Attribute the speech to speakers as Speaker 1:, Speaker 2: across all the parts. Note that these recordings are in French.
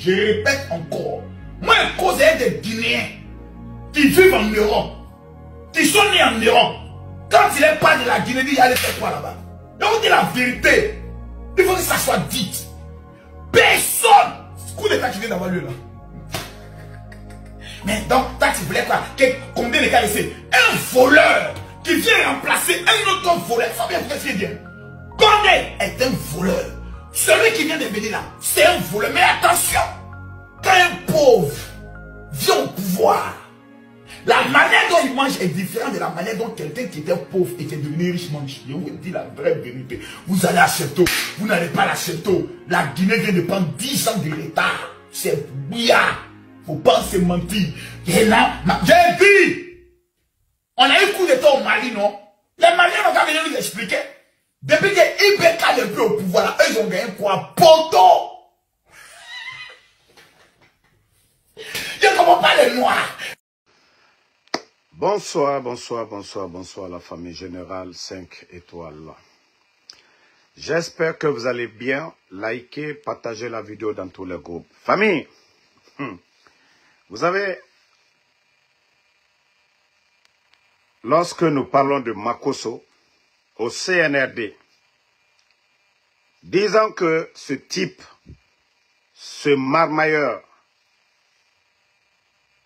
Speaker 1: Je répète encore. Moi, je cause des Guinéens qui vivent en Europe, qui sont nés en Europe. Quand il est pas de la Guinée, il allait faire quoi là-bas? Donc, on dit la vérité. Il faut que ça soit dit. Personne. Coup d'état qui vient d'avoir lieu là. Mais donc, toi, tu voulais quoi? Combien de cas ici? Un voleur qui vient remplacer un autre voleur. Il faut bien ce qu'il dit. Condé est un voleur. Celui qui vient de venir là, c'est un voleur. Mais attention, quand un pauvre vient au pouvoir, la manière dont il mange est différente de la manière dont quelqu'un qui était pauvre et qui est devenu riche mange. Je vous dis la vraie vérité. Vous allez à Château, vous n'allez pas à la Château. La Guinée vient de prendre 10 ans de retard. C'est bouillard. Faut pas se mentir. Et là, j'ai dit, on a eu coup d'état au Mali, non? Les Maliens n'ont qu'à venir nous expliquer. Depuis que Ibeka n'est plus au pouvoir, là, eux ils ont gagné quoi? Poto! Je ne comprends pas les Noirs.
Speaker 2: Bonsoir, bonsoir, bonsoir, bonsoir la famille générale 5 étoiles. J'espère que vous allez bien. Likez, partagez la vidéo dans tous les groupes. Famille, vous savez, lorsque nous parlons de Makosso au CNRD, disant que ce type, ce marmailleur,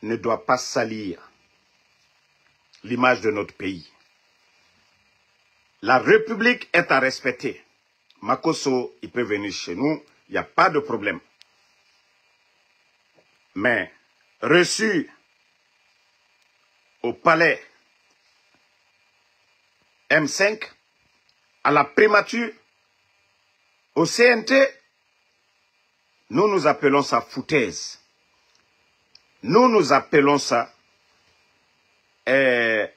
Speaker 2: ne doit pas salir l'image de notre pays. La République est à respecter. Makosso, il peut venir chez nous, il n'y a pas de problème. Mais, reçu au palais M5, à la primature, au CNT, nous appelons ça foutaise. Nous appelons ça un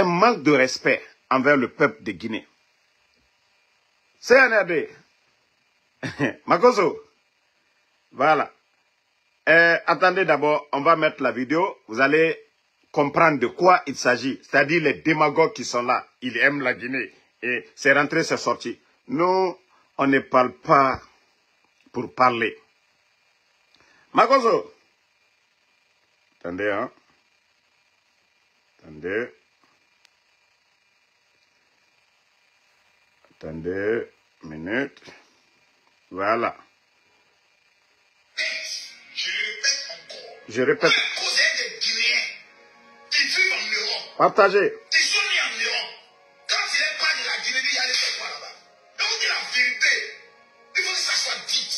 Speaker 2: manque de respect envers le peuple de Guinée. CNRD, Makosso, voilà. Attendez d'abord, on va mettre la vidéo, vous allez comprendre de quoi il s'agit. C'est-à-dire les démagogues qui sont là, ils aiment la Guinée. Et c'est rentré, c'est sorti. Nous, on ne parle pas pour parler. Makosso, attendez, hein. Attendez. Attendez, minute. Voilà. Je répète.
Speaker 1: Des Guinéens qui vivent en Europe.
Speaker 2: Partagez.
Speaker 1: Qui sont nés en Europe. Quand il est pas de la Guinée, il allait faire quoi là-bas? Donc on dit la vérité. Il faut que ça soit dit.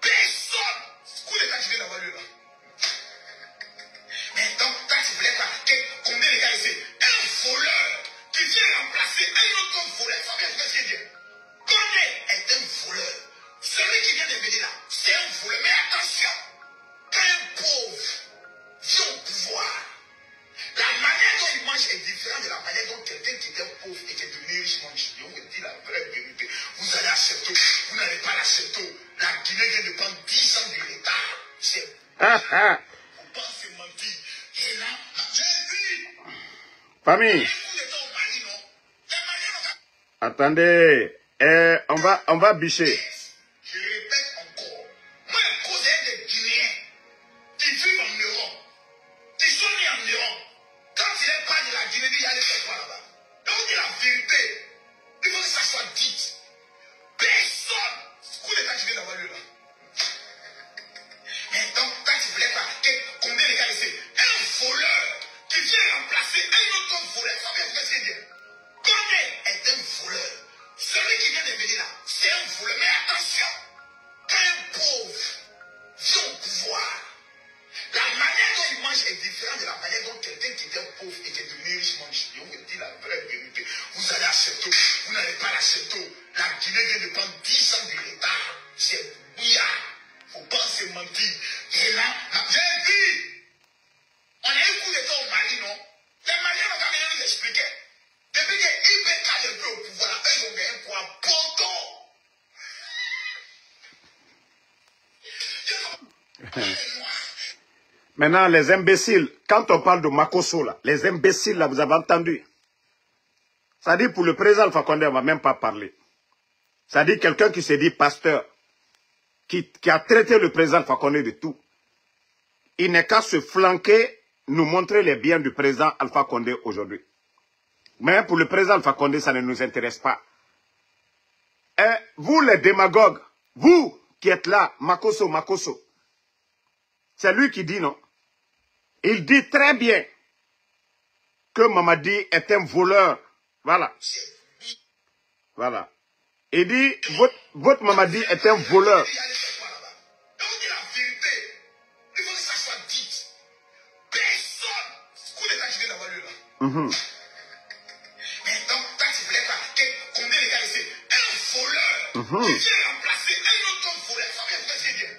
Speaker 1: Personne. Coup d'état qui vient d'avoir lieu là. Mais donc, quand tu voulais quoi? Combien de cas ici? Un voleur qui vient remplacer un autre voleur. Il faut bien ce qu'il dit. Condé est un voleur. Celui qui vient de venir là, c'est un voleur. Mais attention, quand un pauvre vient au pouvoir, la manière dont il mange est différente de la manière dont quelqu'un qui était pauvre et qui est devenu riche mange. Je vous dis la vraie vérité. Vous allez à Château, vous n'allez pas à la Château. La Guinée vient de prendre 10 ans de retard. C'est faut pas se mentir. Et là, j'ai vu.
Speaker 2: Famille. Attendez. On va bûcher.
Speaker 1: Je répète encore. Moi, je cause des Guinéens qui vivent en Europe, qui sont nés en Europe. Quand il est pas de la Guinée, il allait faire quoi là-bas? Donc on dit la vérité. Il faut que ça soit dit. Personne. Coup d'état qui vient d'avoir lieu là. Mais donc, quand tu voulais pas, combien de cas ici? Un voleur qui vient remplacer un autre voleur. Il faut bien ce qu'il dit. Condé est un voleur. Celui qui vient de venir là, c'est un voleur. Mais attention, quand un pauvre vient au pouvoir, la manière dont il mange est différente de la manière dont quelqu'un qui était pauvre et qui est devenu riche mange. Je vous dis la vraie vérité. Vous allez à Château, vous n'allez pas à la Château. La Guinée vient de prendre 10 ans de retard. C'est bouillard. Faut pas se mentir. Et là, j'ai dit, on a eu coup d'état au Mali, non? Les Maliens n'ont qu'à venir nous expliquer. Depuis que Ibeka n'est plus au pouvoir, là, eux ils ont gagné quoi? Poto!
Speaker 2: Maintenant, les imbéciles, quand on parle de Makosso, là, les imbéciles, là, vous avez entendu. Ça dit pour le président Alpha Condé, on ne va même pas parler. Ça dit quelqu'un qui se dit pasteur. qui a traité le président Alpha Condé de tout. Il n'est qu'à se flanquer, nous montrer les biens du président Alpha Condé aujourd'hui. Mais pour le président Alpha Condé, ça ne nous intéresse pas. Et vous les démagogues, vous qui êtes là, Makosso, c'est lui qui dit non. Il dit très bien que Mamadi est un voleur. Voilà. Voilà. Il dit, votre Mamadi est un voleur.
Speaker 1: Mais donc, quand tu voulais pas, combien les gars, c'est un voleur qui vient remplacer un autre voleur. Ça vient de dire.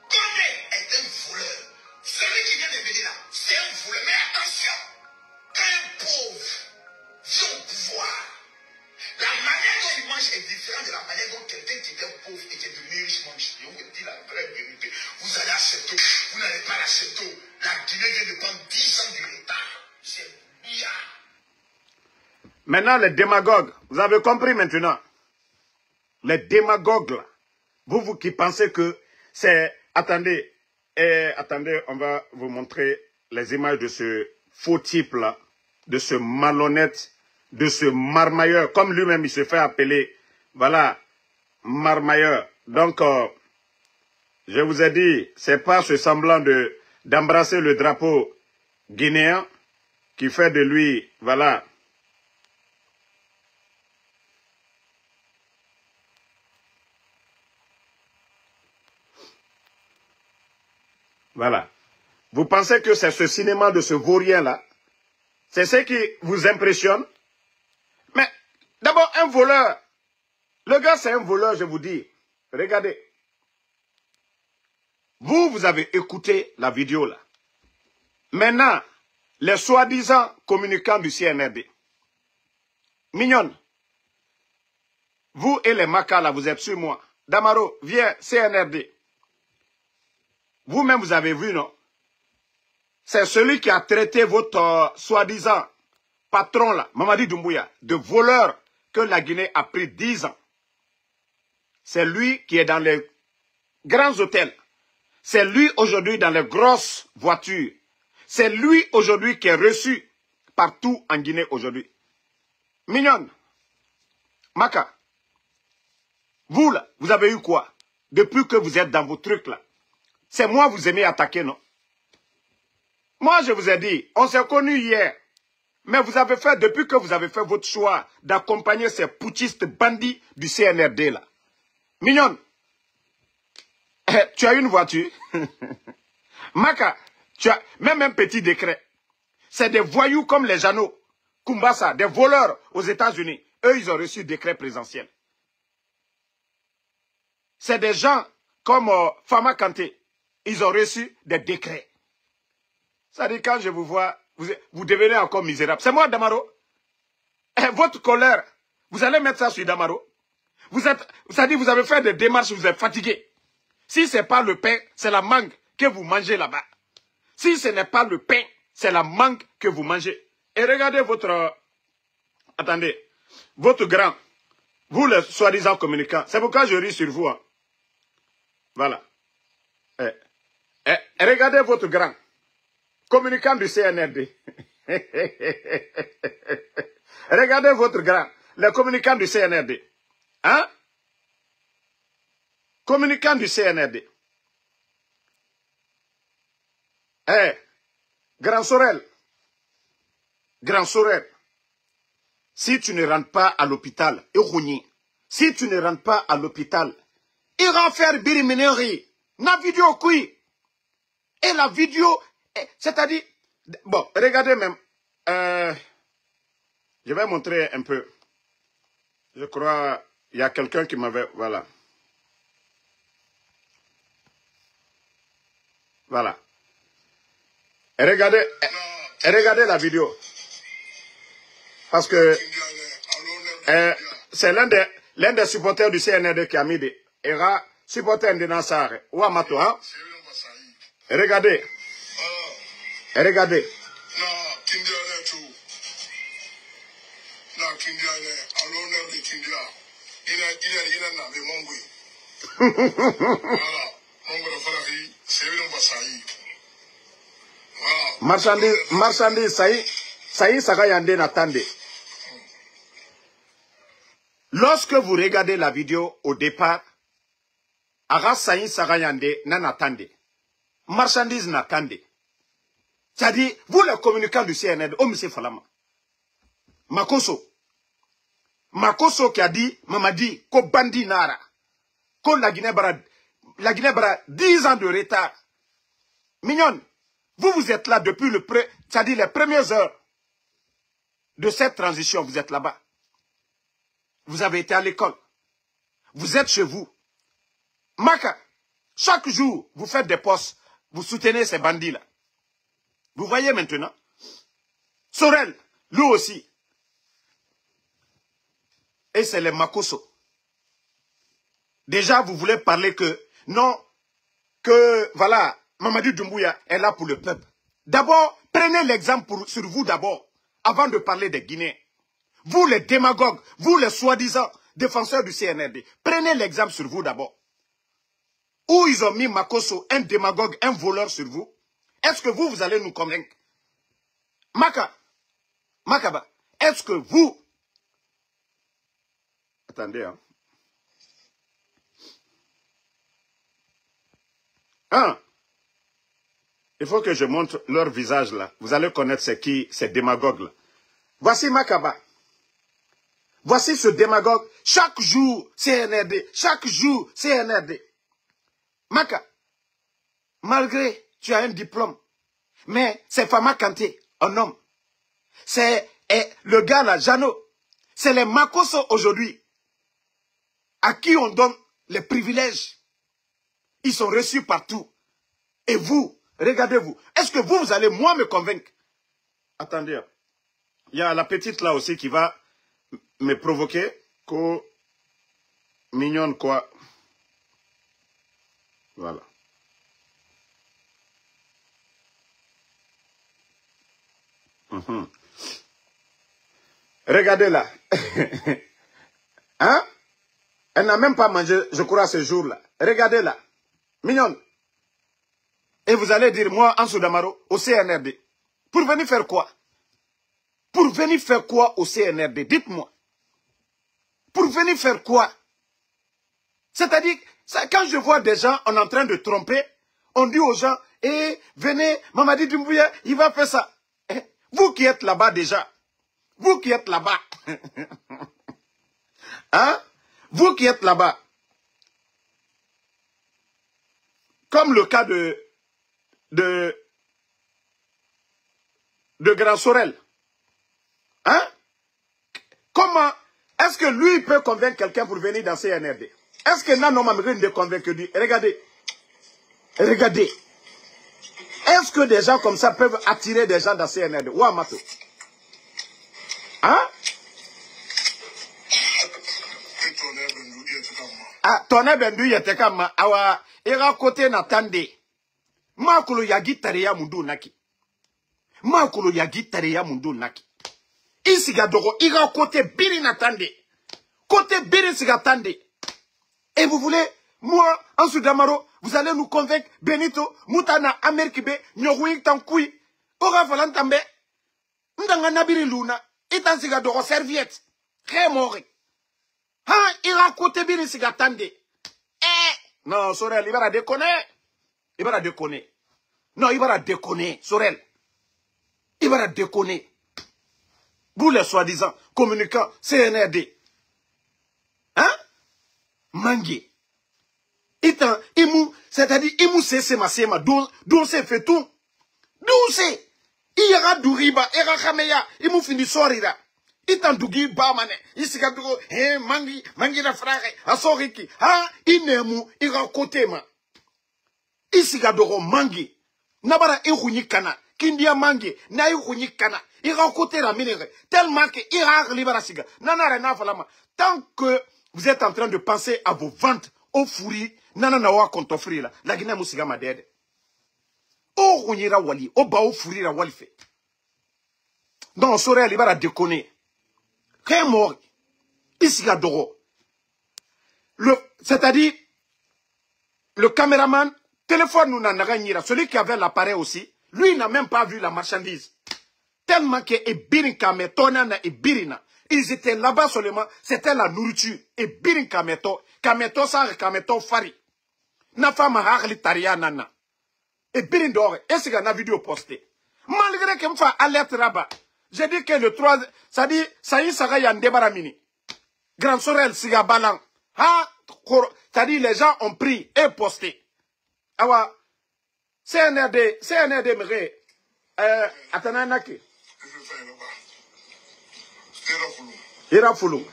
Speaker 1: Condé est un voleur. Celui qui vient de venir là, c'est un voleur. Mais attention, quand un pauvre vient au pouvoir, la manière dont il mange est différente de la manière dont quelqu'un qui était pauvre et qui est devenu riche mange. Je vous dis la vraie vérité. Vous allez à Château, vous n'allez pas à Château. La Guinée vient de prendre 10 ans de retard. C'est bien.
Speaker 2: Maintenant, les démagogues, vous avez compris maintenant. Les démagogues, là, vous qui pensez que c'est... Attendez, attendez, on va vous montrer les images de ce faux type-là, de ce malhonnête, de ce marmailleur, comme lui-même il se fait appeler, voilà, marmailleur. Donc, je vous ai dit, c'est pas ce semblant d'embrasser le drapeau guinéen qui fait de lui, voilà... Voilà. Vous pensez que c'est ce cinéma de ce vaurien-là? C'est ce qui vous impressionne? Mais d'abord, un voleur. Le gars, c'est un voleur, je vous dis. Regardez. Vous avez écouté la vidéo là. Maintenant, les soi-disant communicants du CNRD. Mignonne. Vous et les macas là, vous êtes sur moi. Damaro, viens, CNRD. Vous-même, vous avez vu, non? C'est celui qui a traité votre soi-disant patron, là, Mamadi Doumbouya, de voleur que la Guinée a pris 10 ans. C'est lui qui est dans les grands hôtels. C'est lui aujourd'hui dans les grosses voitures. C'est lui aujourd'hui qui est reçu partout en Guinée aujourd'hui. Mignonne, Maka, vous, là, vous avez eu quoi? Depuis que vous êtes dans vos trucs, là. C'est moi vous aimez attaquer, non? Moi, je vous ai dit, on s'est connus hier. Mais vous avez fait, depuis que vous avez fait votre choix d'accompagner ces putschistes bandits du CNRD, là. Mignonne, tu as une voiture? Maka, tu as même un petit décret. C'est des voyous comme les Jeannot, Kumbasa, des voleurs aux États-Unis. Eux, ils ont reçu décret présidentiel. C'est des gens comme Fama Kanté. Ils ont reçu des décrets. Ça dit, quand je vous vois, vous devenez encore misérable. C'est moi, Damaro. Votre colère, vous allez mettre ça sur Damaro. Ça dit, vous avez fait des démarches, vous êtes fatigué. Si ce n'est pas le pain, c'est la mangue que vous mangez là-bas. Si ce n'est pas le pain, c'est la mangue que vous mangez. Et regardez votre... attendez. Votre grand. Vous, les soi-disant communicants. C'est pourquoi je ris sur vous. Hein. Voilà. Regardez votre grand. Communicant du CNRD. Regardez votre grand. Le communicant du CNRD. Hein? Communicant du CNRD. Grand Sorel. Grand Sorel. Si tu ne rentres pas à l'hôpital, si tu ne rentres pas à l'hôpital, il va faire birimineri. La vidéo qui. Et la vidéo, c'est-à-dire, bon, regardez même. Je vais montrer un peu. Je crois, il y a quelqu'un qui m'avait, voilà. Voilà. Et regardez la vidéo. Parce que c'est l'un des supporters du CNRD qui a mis des ERA, supporter de Nassar, ou Amato, hein? Regardez. Regardez. Marchandise, ça y est, ça va y aller, n'attendez. Lorsque vous regardez la vidéo au départ, Ara Saïn Sarayande n'en attendez. Marchandise n'attendez. C'est-à-dire, vous les communicants du CNR, oh monsieur Falama, Makoso qui a dit, Mamadi, ko bandi nara, ko la Guinée bara 10 ans de retard. Mignonne, vous êtes là depuis c'est-à-dire les premières heures de cette transition, vous êtes là-bas. Vous avez été à l'école. Vous êtes chez vous. Maka, chaque jour, vous faites des postes, vous soutenez ces bandits-là. Vous voyez maintenant? Sorel, lui aussi. Et c'est les Makoso. Déjà, vous voulez parler que, non, que, voilà, Mamadou Doumbouya est là pour le peuple. D'abord, prenez l'exemple sur vous d'abord, avant de parler des Guinéens. Vous les démagogues, vous les soi-disant défenseurs du CNRD, prenez l'exemple sur vous d'abord. Où ils ont mis Makoso, un démagogue, un voleur sur vous. Est-ce que vous allez nous convaincre? Makaba, est-ce que vous... Attendez, hein. Il faut que je montre leur visage là. Vous allez connaître c'est qui, ces démagogues là. Voici Makaba. Voici ce démagogue. Chaque jour, CNRD. Chaque jour, CNRD. Maka, malgré tu as un diplôme, mais c'est Fama Kanté, un homme. C'est le gars là, Jano. C'est les Makoso aujourd'hui à qui on donne les privilèges. Ils sont reçus partout. Et vous, regardez-vous. Est-ce que vous allez moi me convaincre? Attendez. Il y a la petite là aussi qui va me provoquer. Mignonne quoi. Voilà. Regardez là. Hein? Elle n'a même pas mangé, je crois, ce jour-là. Regardez là. Mignonne. Et vous allez dire, moi, Ansou Damaro, au CNRD. Pour venir faire quoi? Pour venir faire quoi au CNRD? Dites-moi. Pour venir faire quoi? C'est-à-dire, quand je vois des gens en train de tromper, on dit aux gens, venez, Mamadi Doumbouya, il va faire ça. Vous qui êtes là-bas déjà. Vous qui êtes là-bas. Hein? Vous qui êtes là-bas. Comme le cas de Grand Sorel. Hein? Comment est-ce que lui peut convaincre quelqu'un pour venir dans CNRD? Est-ce que Nano Mamrine de convaincre lui? Regardez. Regardez. Est-ce que des gens comme ça peuvent attirer des gens dans CNRD? Ou Amato? Hein? Ah, ton abendu yetekama awa ira kote na tande. Makulu yagi tareya mundu naki. Makulu yagi tareya mundu naki. Isiga dogo ira kote biri na tande. Côté biri siga tande. Et vous voulez, moi, Ansou Damaro, vous allez nous convaincre, Benito, Moutana, Amerikbe, Nyogui, Tankoui, Ora Valantambe, Ndanga Nabiri Luna, Itansiga dogo serviette. Très mort. Hein, il a côté biri siga tande. Non, Sorel, il va déconner. Il va déconner. Non, il va déconner, Sorel. Il va déconner. Vous les soi-disant communicants CNRD. Hein? Mangi. C'est-à-dire, imu sema, dont c'est fait tout. D'où c'est? Il y aura Douriba, il y aura Kameya, imu fini sorira. Itan dugi ba mane, isika dugo, mangi na frère, asoriki, ha, inemu, ira kote ma. Isika dugo mangi, nabara ihuni kana, kindia mangi, na ihuni kana, ira kote la minere, tellement que ira libera siga, nanare na falama. Tant que vous êtes en train de penser à vos ventes, au fourri, nanana wa kontofri la, la Guinée musiga madede. O hunira wali, o ba o fourri la wali fait. Donc, Sorel, il va déconner. Qu'est mort? Ici, c'est-à-dire, le caméraman, téléphone nous n'en a celui qui avait l'appareil aussi, lui n'a même pas vu la marchandise. Tellement que Ebirin Kameto nana Ebirina, ils étaient là-bas seulement, c'était la nourriture. Ebirin Kameto, Kameto sans Kameto fari. Na fama hakli taria nana. Ebirin dore, est-ce qu'on a vidéo postée? Malgré qu'il me fasse alerte rabat, j'ai dit que le 3, ça dit, ça y est, ça y a un débarras mini. Grand Sorel, Siga Balan. Ha, ça dit, les gens ont pris et posté. Awa, CNRD, m'ré, Atananake. Ira Foulou.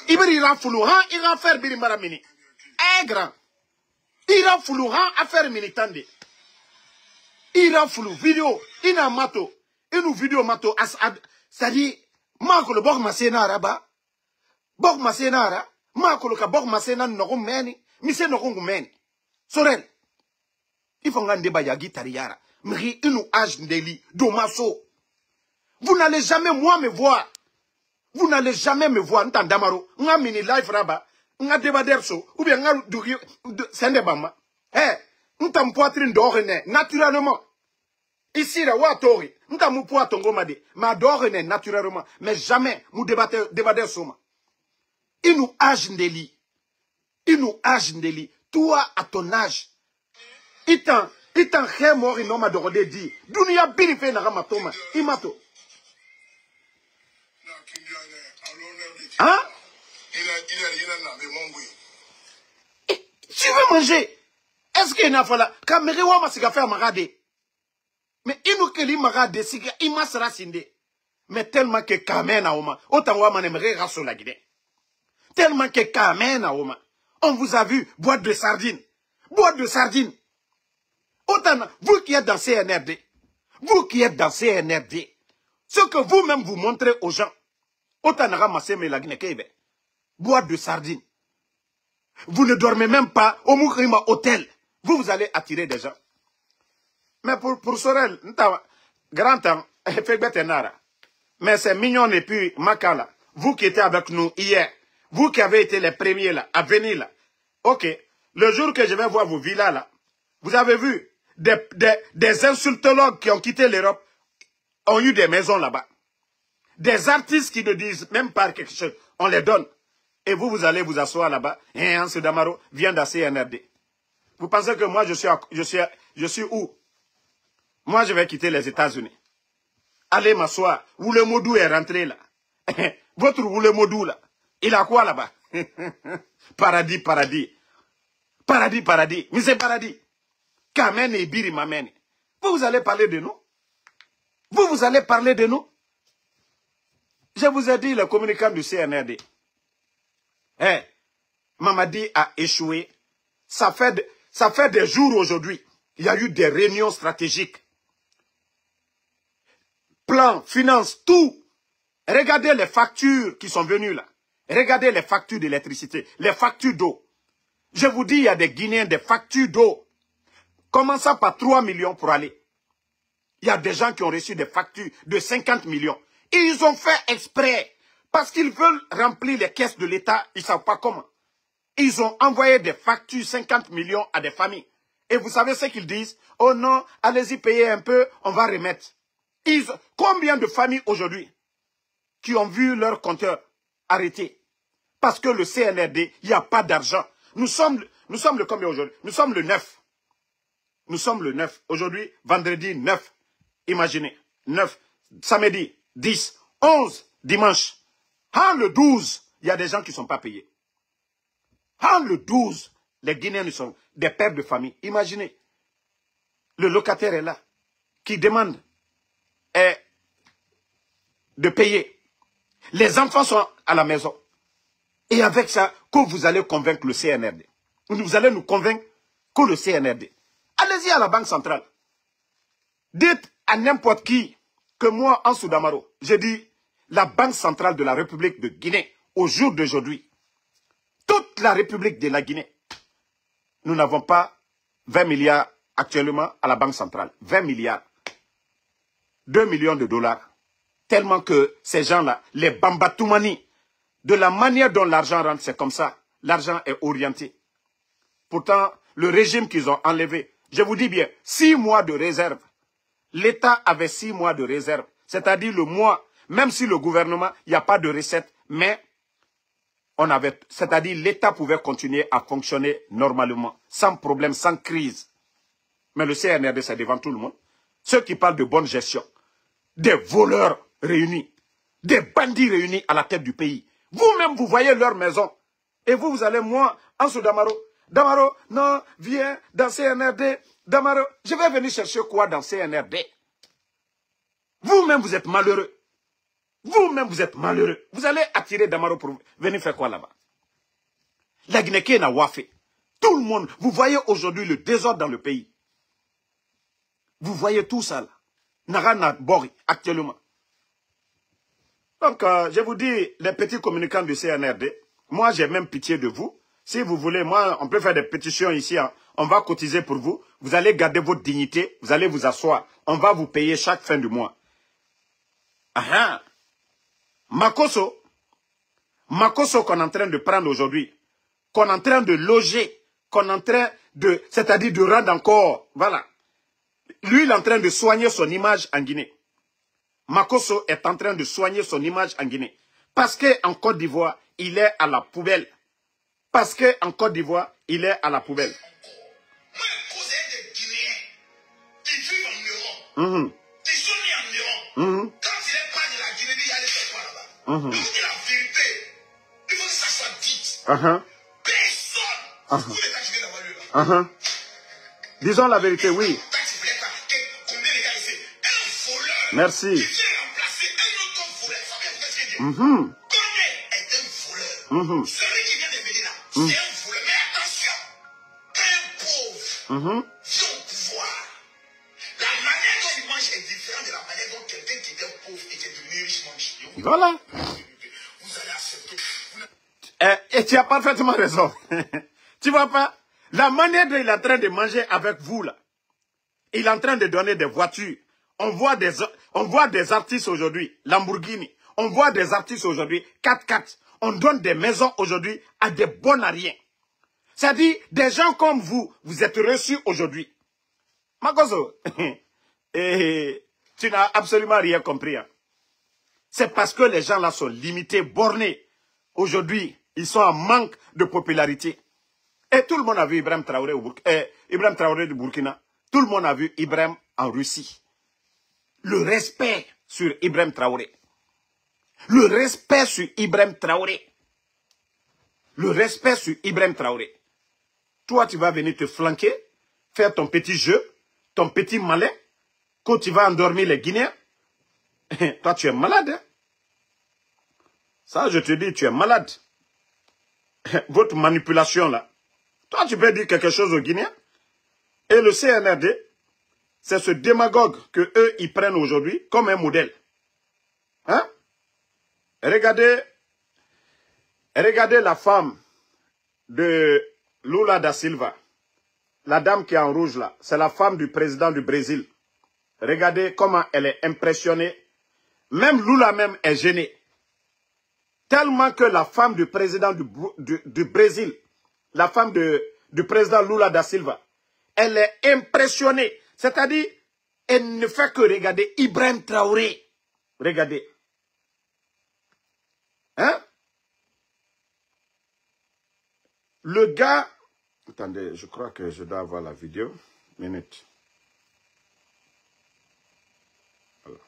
Speaker 2: Iberi Ira Foulou, hein, Ira faire Birimbara mini. Grand. Ira Foulou, hein, affaire militante. Ira Foulou, vidéo, ina mato, inu vidéo mato, c'est-à-dire, Marco le bok masena raba, bok masena ra, Marco le bok masena no meni, mise no meni. Sorel, il faut un débat yagi tariara, mri inu âge ndeli, domaso. Vous n'allez jamais moi me voir. Vous n'allez jamais me voir, n'tandamaro, nga mini live raba, nga débat derso, ou bien nga dugi, sendebama. N'tam poitrine d'orene, naturellement. Ici, la Watori, n'tam poitongo made, ma d'orene, naturellement. Mais jamais, nous débattons soma. Il nous âge ndeli. Il nous âge ndeli. Toi, à ton âge. Itan mort, il m'a demandé dit. Dunia birife na ramatoma. Imato. Hein? Tu veux manger? Est-ce qu'il y a fallu? Quand me rewa ma faire marade. Mais il nous que li marade siga ima sera sinde. Mais tellement que kamen a oma. Autant wa manemere raso la guide. Tellement que kamen a oma. On vous a vu boîte de sardines. Boîte de sardines. Autant vous qui êtes dans CNRD. Vous qui êtes dans CNRD. Ce que vous-même vous montrez aux gens. Autant ramasser mes lagnes kebe. Boîte de sardines. Vous ne dormez même pas au Moukhrima Hôtel. Vous allez attirer des gens. Mais pour Sorel, grand temps, mais c'est mignon et puis Makala. Vous qui étiez avec nous hier, vous qui avez été les premiers là, à venir là. Ok, le jour que je vais voir vos villas là, vous avez vu, des insultologues qui ont quitté l'Europe ont eu des maisons là-bas. Des artistes qui ne disent même pas quelque chose, on les donne. Et vous allez vous asseoir là-bas. Et Hans Damaro vient d'ACNRD. Vous pensez que moi, je suis où? Moi, je vais quitter les États-Unis. Allez m'asseoir. Woulemodou est rentré là. Votre Woulemodou là, il a quoi là-bas? Paradis, paradis. Paradis, paradis. Mais c'est paradis. Kamen et Biri Mameni. Vous allez parler de nous? Vous allez parler de nous? Je vous ai dit, le communicant du CNRD. Mamadi a échoué. Ça fait des jours aujourd'hui. Il y a eu des réunions stratégiques. Plan, finance, tout. Regardez les factures qui sont venues là. Regardez les factures d'électricité, les factures d'eau. Je vous dis, il y a des Guinéens, des factures d'eau. Commençant par 3 millions pour aller. Il y a des gens qui ont reçu des factures de 50 millions. Et ils ont fait exprès. Parce qu'ils veulent remplir les caisses de l'État, ils ne savent pas comment. Ils ont envoyé des factures 50 millions à des familles. Et vous savez ce qu'ils disent? Oh non, allez-y payer un peu, on va remettre. Combien de familles aujourd'hui qui ont vu leur compteur arrêté? Parce que le CNRD, il n'y a pas d'argent. Nous sommes le combien aujourd'hui? Nous sommes le 9. Nous sommes le 9. Aujourd'hui, vendredi 9. Imaginez. 9. Samedi 10. 11. Dimanche. Le 12, il y a des gens qui ne sont pas payés. Le 12, les Guinéens sont des pères de famille. Imaginez. Le locataire est là, qui demande de payer. Les enfants sont à la maison. Et avec ça, que vous allez convaincre le CNRD. Vous allez nous convaincre que le CNRD. Allez-y à la Banque centrale. Dites à n'importe qui que moi, en Soudamaro, j'ai dit la Banque centrale de la République de Guinée, au jour d'aujourd'hui, toute la République de la Guinée, nous n'avons pas 20 milliards actuellement à la Banque centrale. 20 milliards. 2 millions de dollars. Tellement que ces gens-là, les Bambatoumani, de la manière dont l'argent rentre, c'est comme ça. L'argent est orienté. Pourtant, le régime qu'ils ont enlevé. Je vous dis bien, 6 mois de réserve. L'État avait 6 mois de réserve. C'est-à-dire le mois, même si le gouvernement, il n'y a pas de recette, mais on avait, c'est-à-dire l'État pouvait continuer à fonctionner normalement, sans problème, sans crise. Mais le CNRD, c'est devant tout le monde. Ceux qui parlent de bonne gestion, des voleurs réunis, des bandits réunis à la tête du pays. Vous-même, vous voyez leur maison. Et vous, vous allez, moi, en sous Damaro. Damaro, non, viens dans CNRD. Damaro, je vais venir chercher quoi dans CNRD? Vous-même, vous êtes malheureux. Vous-même, vous êtes malheureux. Vous allez attirer Damaro pour venir faire quoi là-bas? La Guinée n'a pas fait. Tout le monde, vous voyez aujourd'hui le désordre dans le pays. Vous voyez tout ça là. Narana Bori, actuellement. Donc, je vous dis, les petits communicants du CNRD, moi, j'ai même pitié de vous. Si vous voulez, moi, on peut faire des pétitions ici. Hein. On va cotiser pour vous. Vous allez garder votre dignité. Vous allez vous asseoir. On va vous payer chaque fin du mois. Ah, Makosso qu'on est en train de prendre aujourd'hui, qu'on est en train de loger, qu'on est en train de, c'est-à-dire de rendre encore, voilà. Lui, il est en train de soigner son image en Guinée. Makosso est en train de soigner son image en Guinée. Parce qu'en Côte d'Ivoire, il est à la poubelle. Parce qu'en Côte d'Ivoire, il est à la poubelle.
Speaker 1: Moi, je causais des Guinéens qui vivent en Europe, qui sont nés en Europe. Quand il est pas de la Guinée, il y a des choses là-bas. Je vous dis la vérité. Il faut que ça soit dit. Personne. Vous les gars qui viennent d'avoir lieu là.
Speaker 2: Disons la vérité, oui.
Speaker 1: Combien les gars ici? Un voleur.
Speaker 2: Merci.
Speaker 1: Qui vient remplacer un autre voleur. Ça vient vous dire. Condé est un voleur. Celui qui vient de venir là, c'est un voleur. Mais attention, un pauvre vient au pouvoir. La manière dont il mange est différente de la manière dont quelqu'un qui est pauvre et qui est devenu riche mange.
Speaker 2: Voilà.
Speaker 1: Vous allez accepter.
Speaker 2: Et tu as parfaitement raison. Tu vois pas? La manière dont il est en train de manger avec vous là, il est en train de donner des voitures. On voit des artistes aujourd'hui, Lamborghini. On voit des artistes aujourd'hui, 4x4. On donne des maisons aujourd'hui à des bonariens. C'est-à-dire, des gens comme vous, vous êtes reçus aujourd'hui. Makosso, tu n'as absolument rien compris. Hein. C'est parce que les gens là sont limités, bornés. Aujourd'hui, ils sont en manque de popularité. Et tout le monde a vu Ibrahim Traoré, Ibrahim Traoré du Burkina. Tout le monde a vu Ibrahim en Russie. Le respect sur Ibrahim Traoré. Le respect sur Ibrahim Traoré. Le respect sur Ibrahim Traoré. Toi, tu vas venir te flanquer, faire ton petit jeu, ton petit malin, quand tu vas endormir les Guinéens. Toi, tu es malade. Hein? Ça, je te dis, tu es malade. Votre manipulation, là. Toi, tu peux dire quelque chose aux Guinéens. Et le CNRD, c'est ce démagogue que eux, ils prennent aujourd'hui comme un modèle. Hein? Regardez la femme de Lula da Silva. La dame qui est en rouge là. C'est la femme du président du Brésil. Regardez comment elle est impressionnée. Même Lula même est gênée. Tellement que la femme du président du Brésil, la femme du président Lula da Silva, elle est impressionnée. C'est-à-dire, elle ne fait que regarder Ibrahim Traoré. Regardez. Hein? Le gars... Attendez, je crois que je dois avoir la vidéo. Minute. Voilà.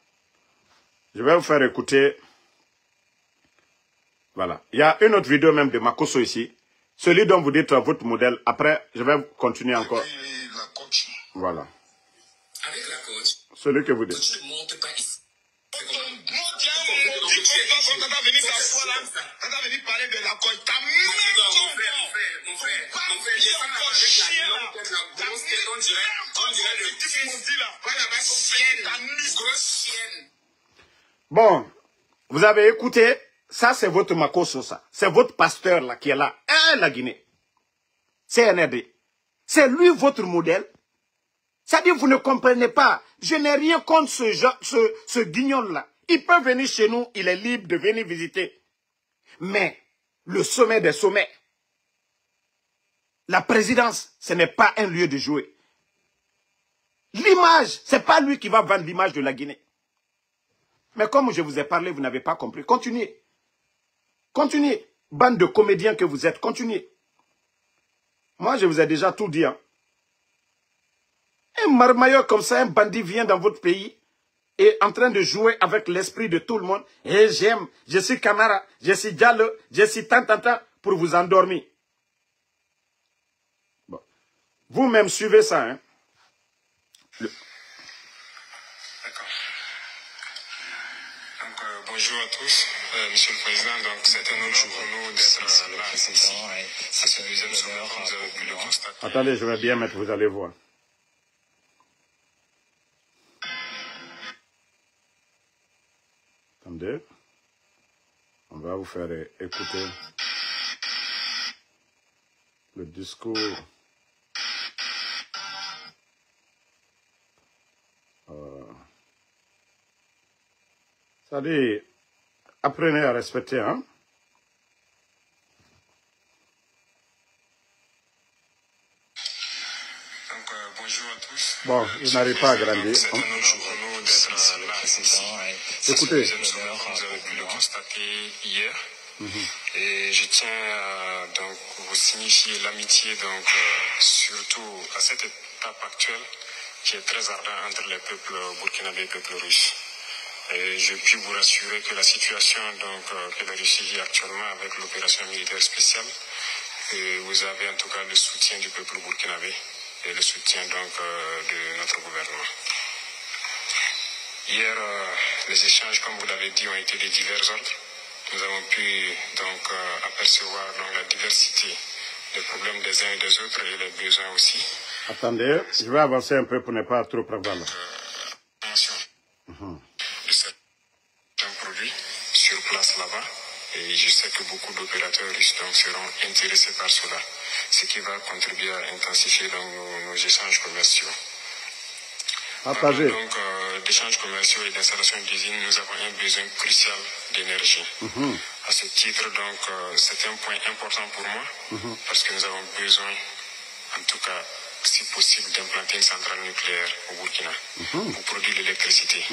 Speaker 2: Je vais vous faire écouter... Voilà. Il y a une autre vidéo même de Makosso ici. Celui dont vous dites votre modèle. Après, je vais continuer encore.
Speaker 1: La coach.
Speaker 2: Voilà.
Speaker 1: Avec la coach.
Speaker 2: Celui que vous dites.
Speaker 1: Tu ne montes pas ici. Quand on va venir s'asseoir là, quand on va venir parler de la coach, ta mère, mon frère, descends avec la langue comme la grosse tête, on dirait le fils là. Voilà, chienne, grosse chienne.
Speaker 2: Bon, vous avez écouté. Ça, c'est votre Makosso, ça. C'est votre pasteur, là, qui est là. La Guinée. CNRD. C'est lui, votre modèle. C'est-à-dire, vous ne comprenez pas. Je n'ai rien contre ce guignol-là. Il peut venir chez nous, il est libre de venir visiter. Mais, le sommet des sommets, La présidence, ce n'est pas un lieu de jouer. L'image, ce n'est pas lui qui va vendre l'image de la Guinée. Mais comme je vous ai parlé, vous n'avez pas compris. Continuez. Continuez. Bande de comédiens que vous êtes, continuez. Moi, je vous ai déjà tout dit. Hein. Un marmailleur comme ça, un bandit vient dans votre pays et en train de jouer avec l'esprit de tout le monde. Et j'aime, je suis Camara, je suis Diallo, je suis tant, pour vous endormir. Bon. Vous-même suivez ça. Hein.
Speaker 3: D'accord. Donc, bonjour à tous. Monsieur le Président, donc c'est un honneur pour nous d'être là ici. C'est ce deuxième sommet, comme vous avez pu le constater.
Speaker 2: Attendez, je vais bien mettre, vous allez voir. Attendez. On va vous faire écouter le discours. Ça dit, apprenez à respecter, hein.
Speaker 3: Donc, bonjour à tous.
Speaker 2: Bon, il n'arrive pas à grandir.
Speaker 3: C'est un honneur pour nous d'être là ici. C'est ce deuxième sommet, comme vous avez pu le constater hier. Et je tiens donc vous signifier l'amitié, donc surtout à cette étape actuelle qui est très ardente entre les peuples burkinabés et les peuples russes. Et je puis vous rassurer que la situation donc, que la Russie vit actuellement avec l'opération militaire spéciale, vous avez en tout cas le soutien du peuple burkinabé et le soutien donc de notre gouvernement. Hier, les échanges, comme vous l'avez dit, ont été de divers ordres. Nous avons pu donc apercevoir donc, la diversité des problèmes des uns et des autres et les besoins aussi.
Speaker 2: Attendez, je vais avancer un peu pour ne pas trop prévoir.
Speaker 3: De certains produits sur place là-bas. Et je sais que beaucoup d'opérateurs russes donc, seront intéressés par cela, ce qui va contribuer à intensifier donc, nos échanges commerciaux. Donc, d'échanges commerciaux et d'installation d'usines, nous avons un besoin crucial d'énergie. À ce titre, donc, c'est un point important pour moi, parce que nous avons besoin, en tout cas, si possible, d'implanter une centrale nucléaire au Burkina pour produire l'électricité.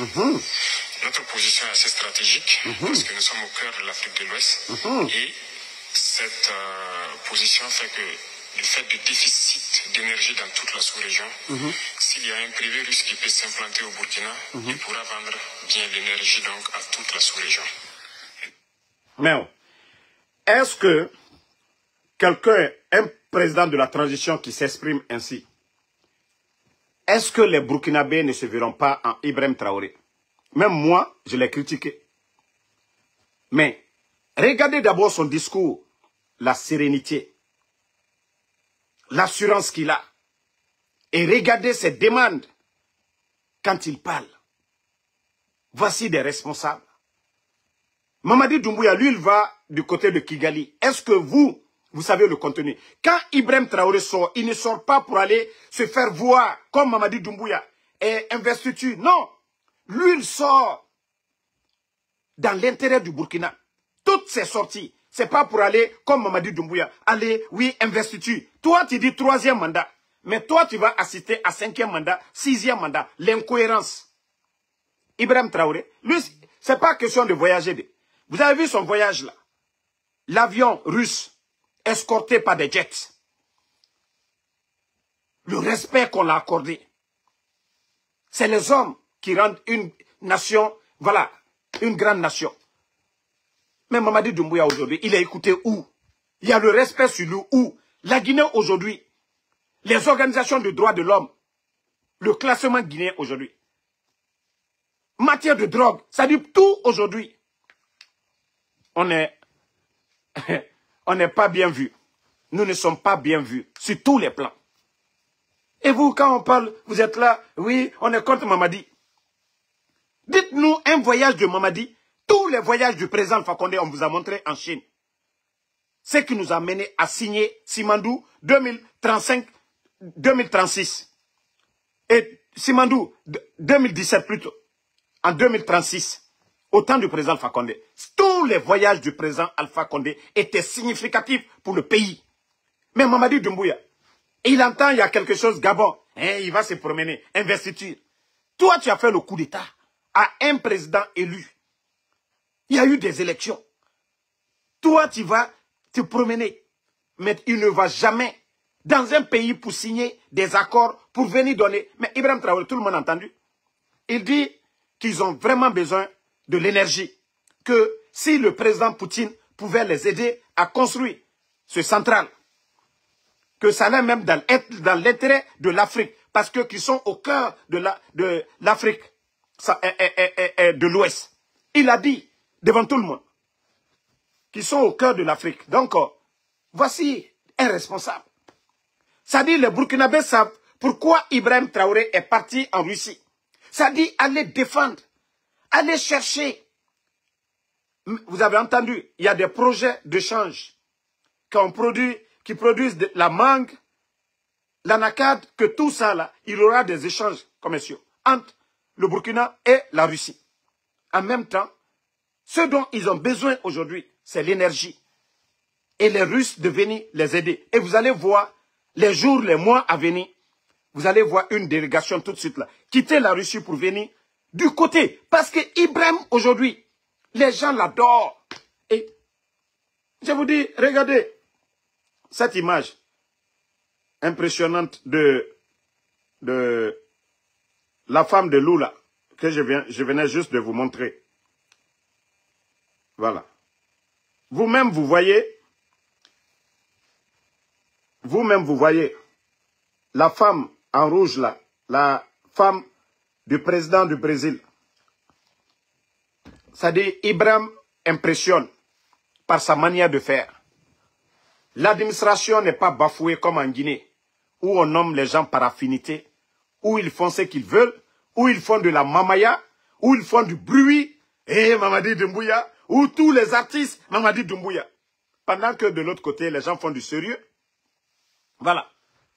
Speaker 3: Notre position est assez stratégique, parce que nous sommes au cœur de l'Afrique de l'Ouest, et cette position fait que, du fait du déficit d'énergie dans toute la sous-région, s'il y a un privé russe qui peut s'implanter au Burkina, il pourra vendre bien l'énergie donc à toute la sous-région.
Speaker 2: Mais est-ce que quelqu'un, un président de la transition qui s'exprime ainsi, est-ce que les Burkinabés ne se verront pas en Ibrahim Traoré? Même moi, je l'ai critiqué. Mais regardez d'abord son discours, la sérénité, l'assurance qu'il a. Et regardez ses demandes quand il parle. Voici des responsables. Mamadi Doumbouya, lui, il va du côté de Kigali. Est-ce que vous savez le contenu? Quand Ibrahim Traoré sort, il ne sort pas pour aller se faire voir comme Mamadi Doumbouya et investiture. Non. Lui, il sort dans l'intérêt du Burkina. Toutes ses sorties, c'est pas pour aller comme Mamadi Doumbouya. Aller, oui, investiture. Toi, tu dis 3e mandat. Mais toi, tu vas assister à 5e mandat, 6e mandat. L'incohérence. Ibrahim Traoré, lui, c'est pas question de voyager. Vous avez vu son voyage là? L'avion russe, escorté par des jets. Le respect qu'on l'a accordé. C'est les hommes qui rendent une nation, voilà, une grande nation. Mais Mamadi Doumbouya aujourd'hui, il a écouté où? Il y a le respect sur lui où? La Guinée aujourd'hui, les organisations de droits de l'homme, le classement guinéen aujourd'hui, matière de drogue, ça dit tout aujourd'hui. On n'est pas bien vu. Nous ne sommes pas bien vus sur tous les plans. Et vous, quand on parle, vous êtes là, oui, on est contre Mamadi. Dites-nous un voyage de Mamadi. Tous les voyages du président Alpha Condé, on vous a montré en Chine. Ce qui nous a mené à signer Simandou 2035-2036. Et Simandou 2017 plutôt. En 2036. Au temps du président Alpha Condé. Tous les voyages du président Alpha Condé étaient significatifs pour le pays. Mais Mamadi Doumbouya, il entend, il y a quelque chose, Gabon, hein, il va se promener, investiture. Toi, tu as fait le coup d'État à un président élu. Il y a eu des élections. Toi, tu vas te promener. Mais il ne va jamais dans un pays pour signer des accords, pour venir donner. Mais Ibrahim Traoré, tout le monde a entendu. Il dit qu'ils ont vraiment besoin de l'énergie. Que si le président Poutine pouvait les aider à construire ce central, que ça allait même être dans l'intérêt de l'Afrique, parce que qui sont au cœur de l'Afrique, de l'Ouest. Il a dit devant tout le monde qu'ils sont au cœur de l'Afrique. Donc, voici un responsable. Ça dit, les Burkinabés savent pourquoi Ibrahim Traoré est parti en Russie. Ça dit, allez défendre, allez chercher. Vous avez entendu, il y a des projets de change qui produisent de la mangue, l'anacade, que tout ça là, il y aura des échanges commerciaux entre le Burkina et la Russie. En même temps, ce dont ils ont besoin aujourd'hui, c'est l'énergie. Et les Russes de venir les aider. Et vous allez voir, les jours, les mois à venir, vous allez voir une délégation tout de suite là, quitter la Russie pour venir du côté. Parce que Ibrahim, aujourd'hui, les gens l'adorent. Et je vous dis, regardez cette image impressionnante de la femme de Lula, que je venais juste de vous montrer. Voilà. Vous-même, vous voyez la femme en rouge là, la femme du président du Brésil. Ça dit, Ibrahim impressionne par sa manière de faire. L'administration n'est pas bafouée comme en Guinée, où on nomme les gens par affinité, où ils font ce qu'ils veulent, où ils font de la mamaya, où ils font du bruit, et Mamadi Doumbouya, où tous les artistes, Mamadi Doumbouya. Pendant que de l'autre côté, les gens font du sérieux. Voilà.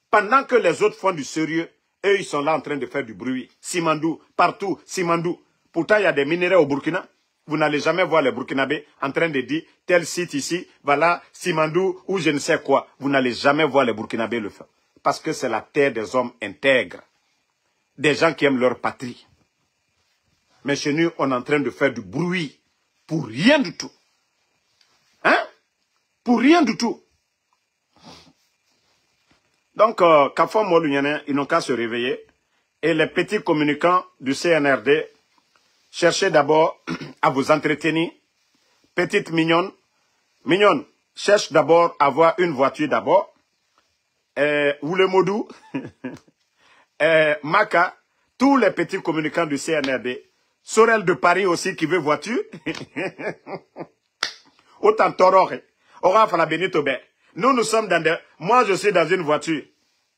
Speaker 2: Pendant que les autres font du sérieux, eux, ils sont là en train de faire du bruit. Simandou, partout, Simandou. Pourtant, il y a des minéraux au Burkina. Vous n'allez jamais voir les Burkinabés en train de dire tel site ici, voilà, Simandou ou je ne sais quoi. Vous n'allez jamais voir les Burkinabés le faire. Parce que c'est la terre des hommes intègres. Des gens qui aiment leur patrie. Mais chez nous, on est en train de faire du bruit pour rien du tout. Hein? Pour rien du tout. Donc, Kafon Molunyane, ils n'ont qu'à se réveiller. Et les petits communicants du CNRD, cherchez d'abord à vous entretenir. Petite mignonne. Mignonne, cherche d'abord à avoir une voiture d'abord. Oulemodou, Maka, tous les petits communicants du CNRD. Sorel de Paris aussi qui veut voiture. Autant Torore. Ora Fala Benito Bé. Nous sommes dans des... Moi, je suis dans une voiture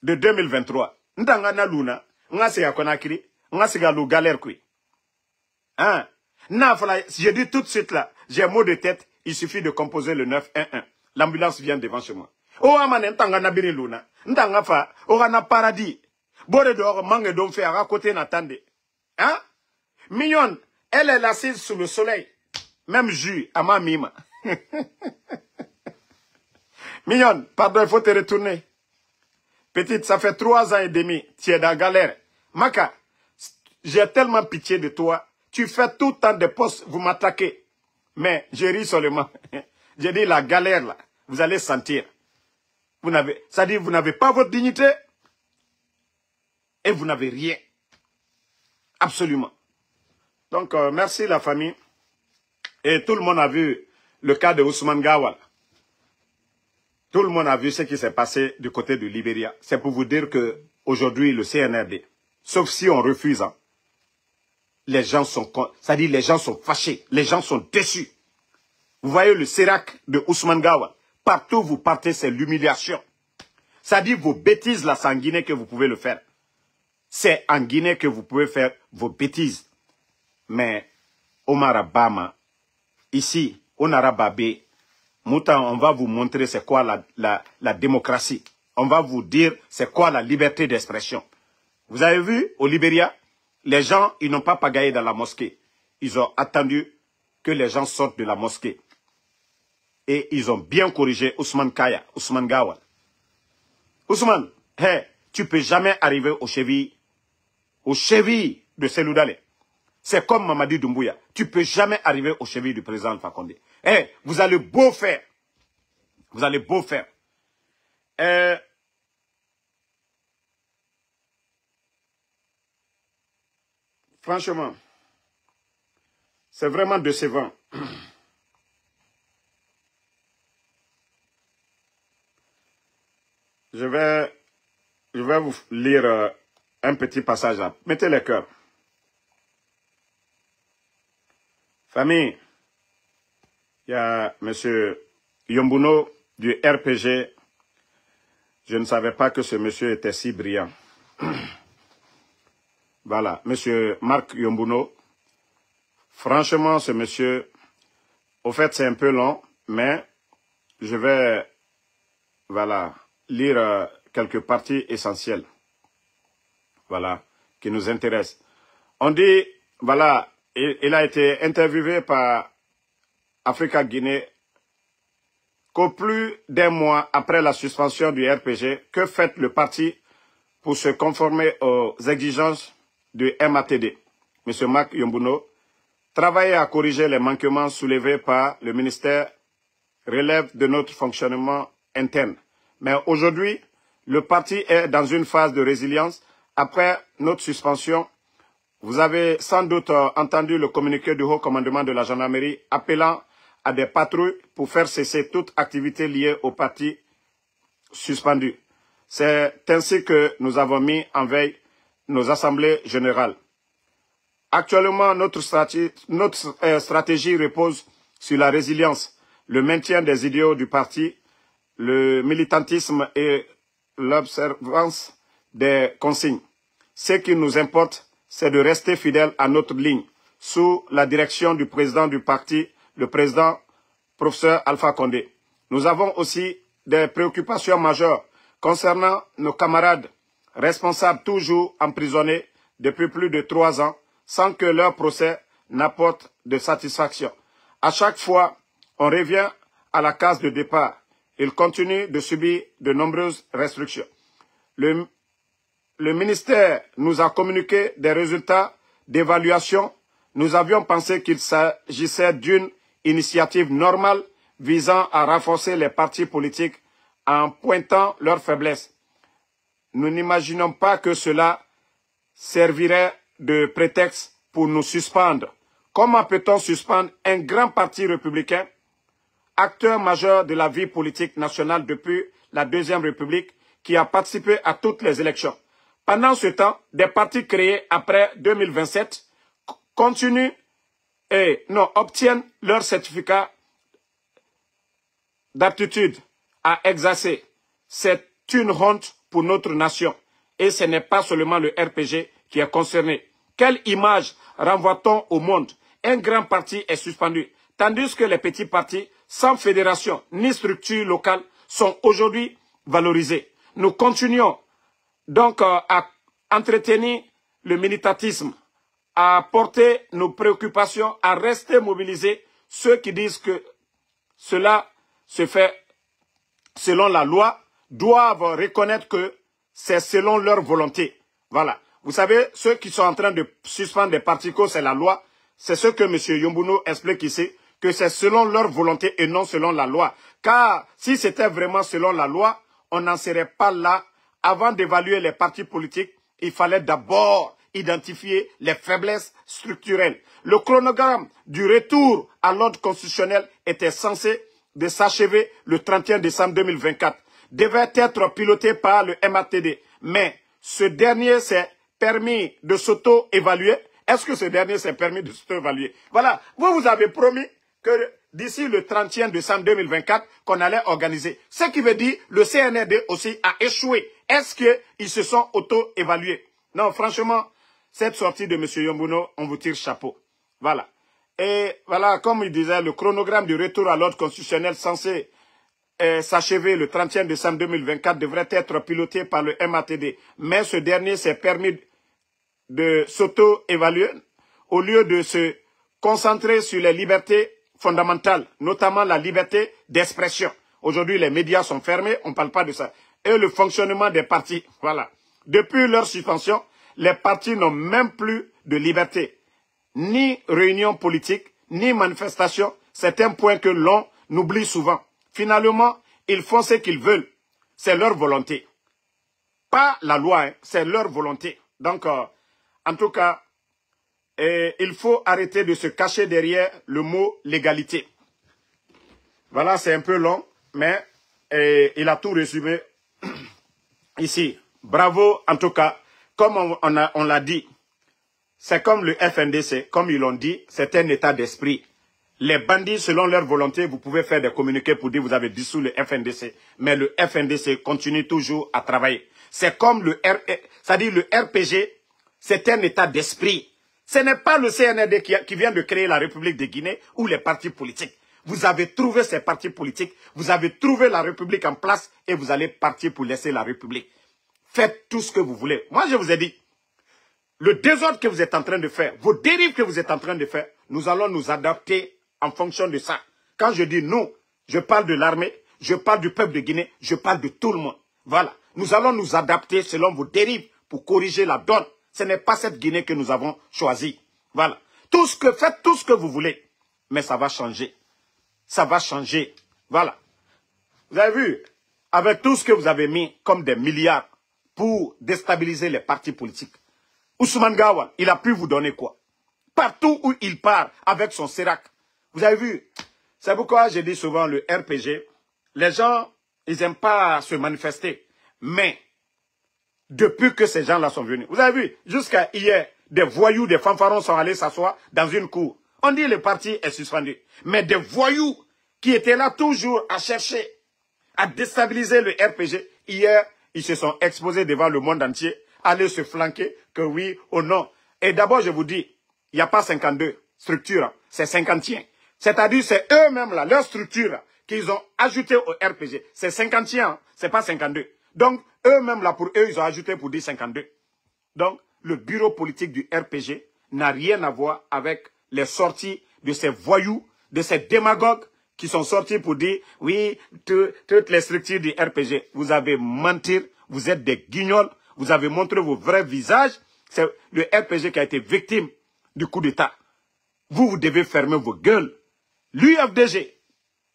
Speaker 2: de 2023. Ndangana Luna, Ngasiga Konakiri, Ngasiga Lou galère kui. Hein? Je dis tout de suite là, j'ai un mot de tête, il suffit de composer le 911. L'ambulance vient devant chez moi. Oh, amane, Ntangana Biri Luna, Ntangafa, Orana Paradis, Bore d'or, Mange d'homme fait à côté n'attende. Hein? Mignonne, elle est assise sous le soleil. Même jus, à ma mime. Mignonne, pardon, il faut te retourner. Petite, ça fait 3 ans et demi, tu es dans la galère. Maka, j'ai tellement pitié de toi. Tu fais tout le temps des postes, vous m'attaquez. Mais je ris seulement. J'ai dit la galère là, vous allez sentir. Ça dit, vous n'avez pas votre dignité et vous n'avez rien. Absolument. Donc, merci la famille. Et tout le monde a vu le cas de Ousmane Gawal. Tout le monde a vu ce qui s'est passé du côté du Libéria. C'est pour vous dire que aujourd'hui le CNRD, sauf si on refuse, hein, les gens sont, c'est-à-dire les gens sont fâchés, les gens sont déçus. Vous voyez le Sérac de Ousmane Gawal. Partout où vous partez, c'est l'humiliation. C'est-à-dire vos bêtises là, c'est en Guinée que vous pouvez le faire. C'est en Guinée que vous pouvez faire vos bêtises. Mais Omar Abama, ici, on a Rababé, Moutan, on va vous montrer c'est quoi la démocratie. On va vous dire c'est quoi la liberté d'expression. Vous avez vu, au Libéria, les gens, ils n'ont pas pagaillé dans la mosquée. Ils ont attendu que les gens sortent de la mosquée. Et ils ont bien corrigé Ousmane Gawal. Ousmane, hey, tu ne peux jamais arriver aux chevilles de Cellou Dalein. C'est comme Mamadi Doumbouya. Tu ne peux jamais arriver aux chevilles du président Alpha Condé. Hey, vous allez beau faire. Vous allez beau faire. Franchement, c'est vraiment décevant. Je vais vous lire un petit passage là. Mettez les cœurs. Famille, il y a M. Yombuno du RPG. Je ne savais pas que ce monsieur était si brillant. Voilà, M. Marc Yombuno. Franchement, ce monsieur, au fait, c'est un peu long, mais je vais, voilà, lire quelques parties essentielles, voilà, qui nous intéressent. On dit, voilà, il a été interviewé par Africa Guinée qu'au plus d'un mois après la suspension du RPG, que fait le parti pour se conformer aux exigences du MATD? M. Marc Yombuno, travailler à corriger les manquements soulevés par le ministère relève de notre fonctionnement interne. Mais aujourd'hui, le parti est dans une phase de résilience après notre suspension. Vous avez sans doute entendu le communiqué du haut commandement de la gendarmerie appelant à des patrouilles pour faire cesser toute activité liée au parti suspendu. C'est ainsi que nous avons mis en veille nos assemblées générales. Actuellement, notre stratégie repose sur la résilience, le maintien des idéaux du parti, le militantisme et l'observance des consignes. Ce qui nous importe, c'est de rester fidèles à notre ligne, sous la direction du président du parti, le président professeur Alpha Condé. Nous avons aussi des préoccupations majeures concernant nos camarades responsables toujours emprisonnés depuis plus de 3 ans, sans que leur procès n'apporte de satisfaction. À chaque fois, on revient à la case de départ. Ils continuent de subir de nombreuses restrictions. Le ministère nous a communiqué des résultats d'évaluation. Nous avions pensé qu'il s'agissait d'une initiative normale visant à renforcer les partis politiques en pointant leurs faiblesses. Nous n'imaginons pas que cela servirait de prétexte pour nous suspendre. Comment peut-on suspendre un grand parti républicain, acteur majeur de la vie politique nationale depuis la Deuxième République, qui a participé à toutes les élections? Pendant ce temps, des partis créés après 2027 continuent et obtiennent leur certificat d'aptitude à exercer. C'est une honte pour notre nation. Et ce n'est pas seulement le RPG qui est concerné. Quelle image renvoie-t-on au monde? Un grand parti est suspendu, tandis que les petits partis, sans fédération ni structure locale, sont aujourd'hui valorisés. Nous continuons donc à entretenir le militantisme, à porter nos préoccupations, à rester mobilisés. Ceux qui disent que cela se fait selon la loi doivent reconnaître que c'est selon leur volonté. Voilà. Vous savez, ceux qui sont en train de suspendre des partis, c'est la loi. C'est ce que M. Yombuno explique ici, que c'est selon leur volonté et non selon la loi. Car si c'était vraiment selon la loi, on n'en serait pas là. Avant d'évaluer les partis politiques, il fallait d'abord identifier les faiblesses structurelles. Le chronogramme du retour à l'ordre constitutionnel était censé de s'achever le 31 décembre 2024. Devait être piloté par le MATD. Mais ce dernier s'est permis de s'auto-évaluer. Est-ce que ce dernier s'est permis de s'auto-évaluer? Voilà, vous avez promis que d'ici le 31 décembre 2024, qu'on allait organiser. Ce qui veut dire le CNRD aussi a échoué. Est-ce qu'ils se sont auto-évalués? Non, franchement, cette sortie de M. Yombuno, on vous tire chapeau. Voilà. Et voilà, comme il disait, le chronogramme du retour à l'ordre constitutionnel censé s'achever le 31 décembre 2024 devrait être piloté par le MATD. Mais ce dernier s'est permis de s'auto-évaluer au lieu de se concentrer sur les libertés fondamentales, notamment la liberté d'expression. Aujourd'hui, les médias sont fermés, on ne parle pas de ça. et le fonctionnement des partis. Voilà. Depuis leur suspension, les partis n'ont même plus de liberté. Ni réunion politique, ni manifestation. C'est un point que l'on oublie souvent. Finalement, ils font ce qu'ils veulent. C'est leur volonté. Pas la loi, hein, c'est leur volonté. Donc, en tout cas, il faut arrêter de se cacher derrière le mot légalité. Voilà, c'est un peu long, mais il a tout résumé ici. Bravo, en tout cas, comme on l'a dit, c'est comme le FNDC, comme ils l'ont dit, c'est un état d'esprit. Les bandits, selon leur volonté, vous pouvez faire des communiqués pour dire que vous avez dissous le FNDC, mais le FNDC continue toujours à travailler. C'est comme le RPG, c'est un état d'esprit. Ce n'est pas le CNRD qui vient de créer la République de Guinée ou les partis politiques. Vous avez trouvé ces partis politiques, vous avez trouvé la République en place et vous allez partir pour laisser la République. Faites tout ce que vous voulez. Moi, je vous ai dit, le désordre que vous êtes en train de faire, vos dérives que vous êtes en train de faire, nous allons nous adapter en fonction de ça. Quand je dis nous, je parle de l'armée, je parle du peuple de Guinée, je parle de tout le monde. Voilà. Nous allons nous adapter selon vos dérives pour corriger la donne. Ce n'est pas cette Guinée que nous avons choisie. Voilà. Faites tout ce que vous voulez. Mais ça va changer. Ça va changer. Voilà. Vous avez vu, avec tout ce que vous avez mis comme des milliards pour déstabiliser les partis politiques, Ousmane Gawal, il a pu vous donner quoi? Partout où il part avec son Sérac. Vous avez vu, c'est pourquoi je dis souvent le RPG, les gens, ils n'aiment pas se manifester. Mais, depuis que ces gens-là sont venus, vous avez vu, jusqu'à hier, des voyous, des fanfarons sont allés s'asseoir dans une cour. On dit le parti est suspendu. Mais des voyous qui étaient là toujours à chercher, à déstabiliser le RPG, hier, ils se sont exposés devant le monde entier, aller se flanquer, que oui ou non. Et d'abord, je vous dis, il n'y a pas 52 structures, c'est 51. C'est-à-dire, c'est eux-mêmes, là, leur structure, qu'ils ont ajouté au RPG. C'est 51, c'est pas 52. Donc, eux-mêmes, là, pour eux, ils ont ajouté pour dire 52. Donc, le bureau politique du RPG n'a rien à voir avec les sorties de ces voyous, de ces démagogues qui sont sortis pour dire, oui, toutes les structures du RPG, vous avez menti, vous êtes des guignols, vous avez montré vos vrais visages. C'est le RPG qui a été victime du coup d'État. Vous devez fermer vos gueules. L'UFDG,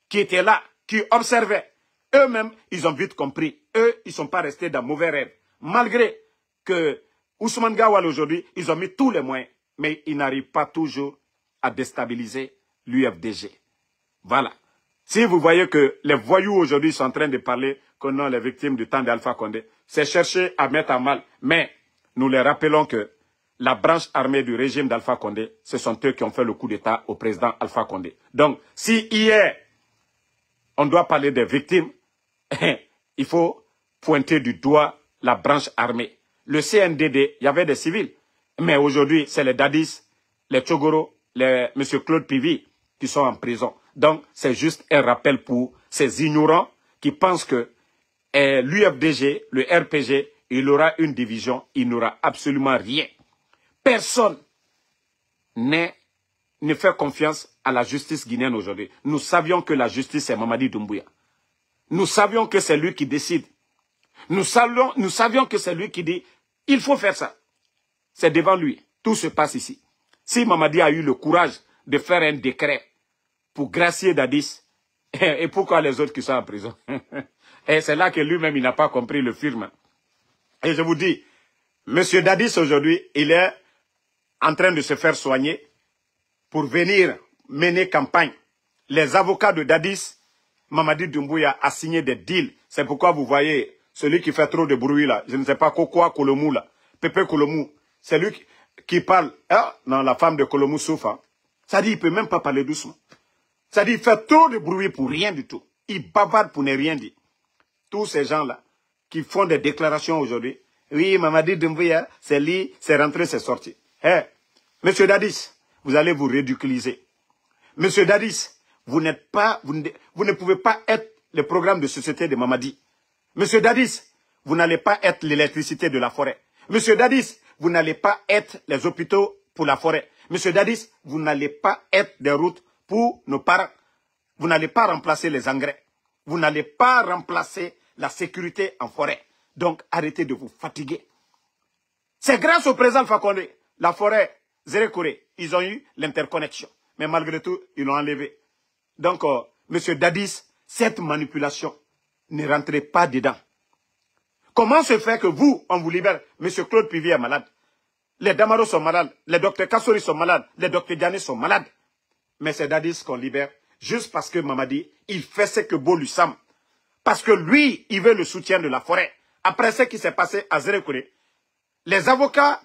Speaker 2: qui était là, qui observait, eux-mêmes, ils ont vite compris. Eux, ils ne sont pas restés dans mauvais rêves. Malgré que Ousmane Gawal aujourd'hui, ils ont mis tous les moyens, mais ils n'arrivent pas toujours à déstabiliser l'UFDG. Voilà. Si vous voyez que les voyous aujourd'hui sont en train de parler que non, les victimes du temps d'Alpha Condé, c'est chercher à mettre à mal. Mais nous les rappelons que la branche armée du régime d'Alpha Condé, ce sont eux qui ont fait le coup d'État au président Alpha Condé. Donc, si hier, on doit parler des victimes, il faut pointer du doigt la branche armée. Le CNDD, il y avait des civils. Mais aujourd'hui, c'est les Dadis, les Tchogoro, les M. Claude Pivi qui sont en prison. Donc, c'est juste un rappel pour ces ignorants qui pensent que l'UFDG, le RPG, il aura une division, il n'aura absolument rien. Personne ne fait confiance à la justice guinéenne aujourd'hui. Nous savions que la justice, c'est Mamadi Doumbouya. Nous savions que c'est lui qui décide. Nous savions que c'est lui qui dit, il faut faire ça. C'est devant lui. Tout se passe ici. Si Mamadi a eu le courage de faire un décret pour gracier Dadis, et pourquoi les autres qui sont en prison? Et c'est là que lui-même, il n'a pas compris le film. Et je vous dis, M. Dadis aujourd'hui, il est en train de se faire soigner pour venir mener campagne. Les avocats de Dadis, Mamadi Doumbouya a signé des deals. C'est pourquoi vous voyez celui qui fait trop de bruit là, je ne sais pas quoi Kolomou là, Pépé Kolomou, c'est lui qui parle. Ah, non, la femme de Kolomou souffre. Hein. Ça dit, il ne peut même pas parler doucement. Ça dit, il fait trop de bruit pour rien du tout. Il bavarde pour ne rien dire. Tous ces gens-là qui font des déclarations aujourd'hui, oui, Mamadi Doumbouya, c'est lui, c'est rentré, c'est sorti. Hey, Monsieur Dadis, vous allez vous ridiculiser. Monsieur Dadis, vous ne pouvez pas être le programme de société de Mamadi. Monsieur Dadis, vous n'allez pas être l'électricité de la forêt. Monsieur Dadis, vous n'allez pas être les hôpitaux pour la forêt. Monsieur Dadis, vous n'allez pas être des routes pour nos parents. Vous n'allez pas remplacer les engrais. Vous n'allez pas remplacer la sécurité en forêt. Donc, arrêtez de vous fatiguer. C'est grâce au président Fakonde, la forêt Zérékoré, ils ont eu l'interconnexion. Mais malgré tout, ils l'ont enlevé. Donc, M. Dadis, cette manipulation, ne rentrez pas dedans. Comment se fait que vous, on vous libère? M. Claude Pivier est malade. Les Damaro sont malades. Les docteurs Kassori sont malades. Les docteurs Diané sont malades. Mais c'est Dadis qu'on libère juste parce que Mamadi, il fait ce que Beau lui semble. Parce que lui, il veut le soutien de la forêt. Après ce qui s'est passé à Zérékoré, les avocats,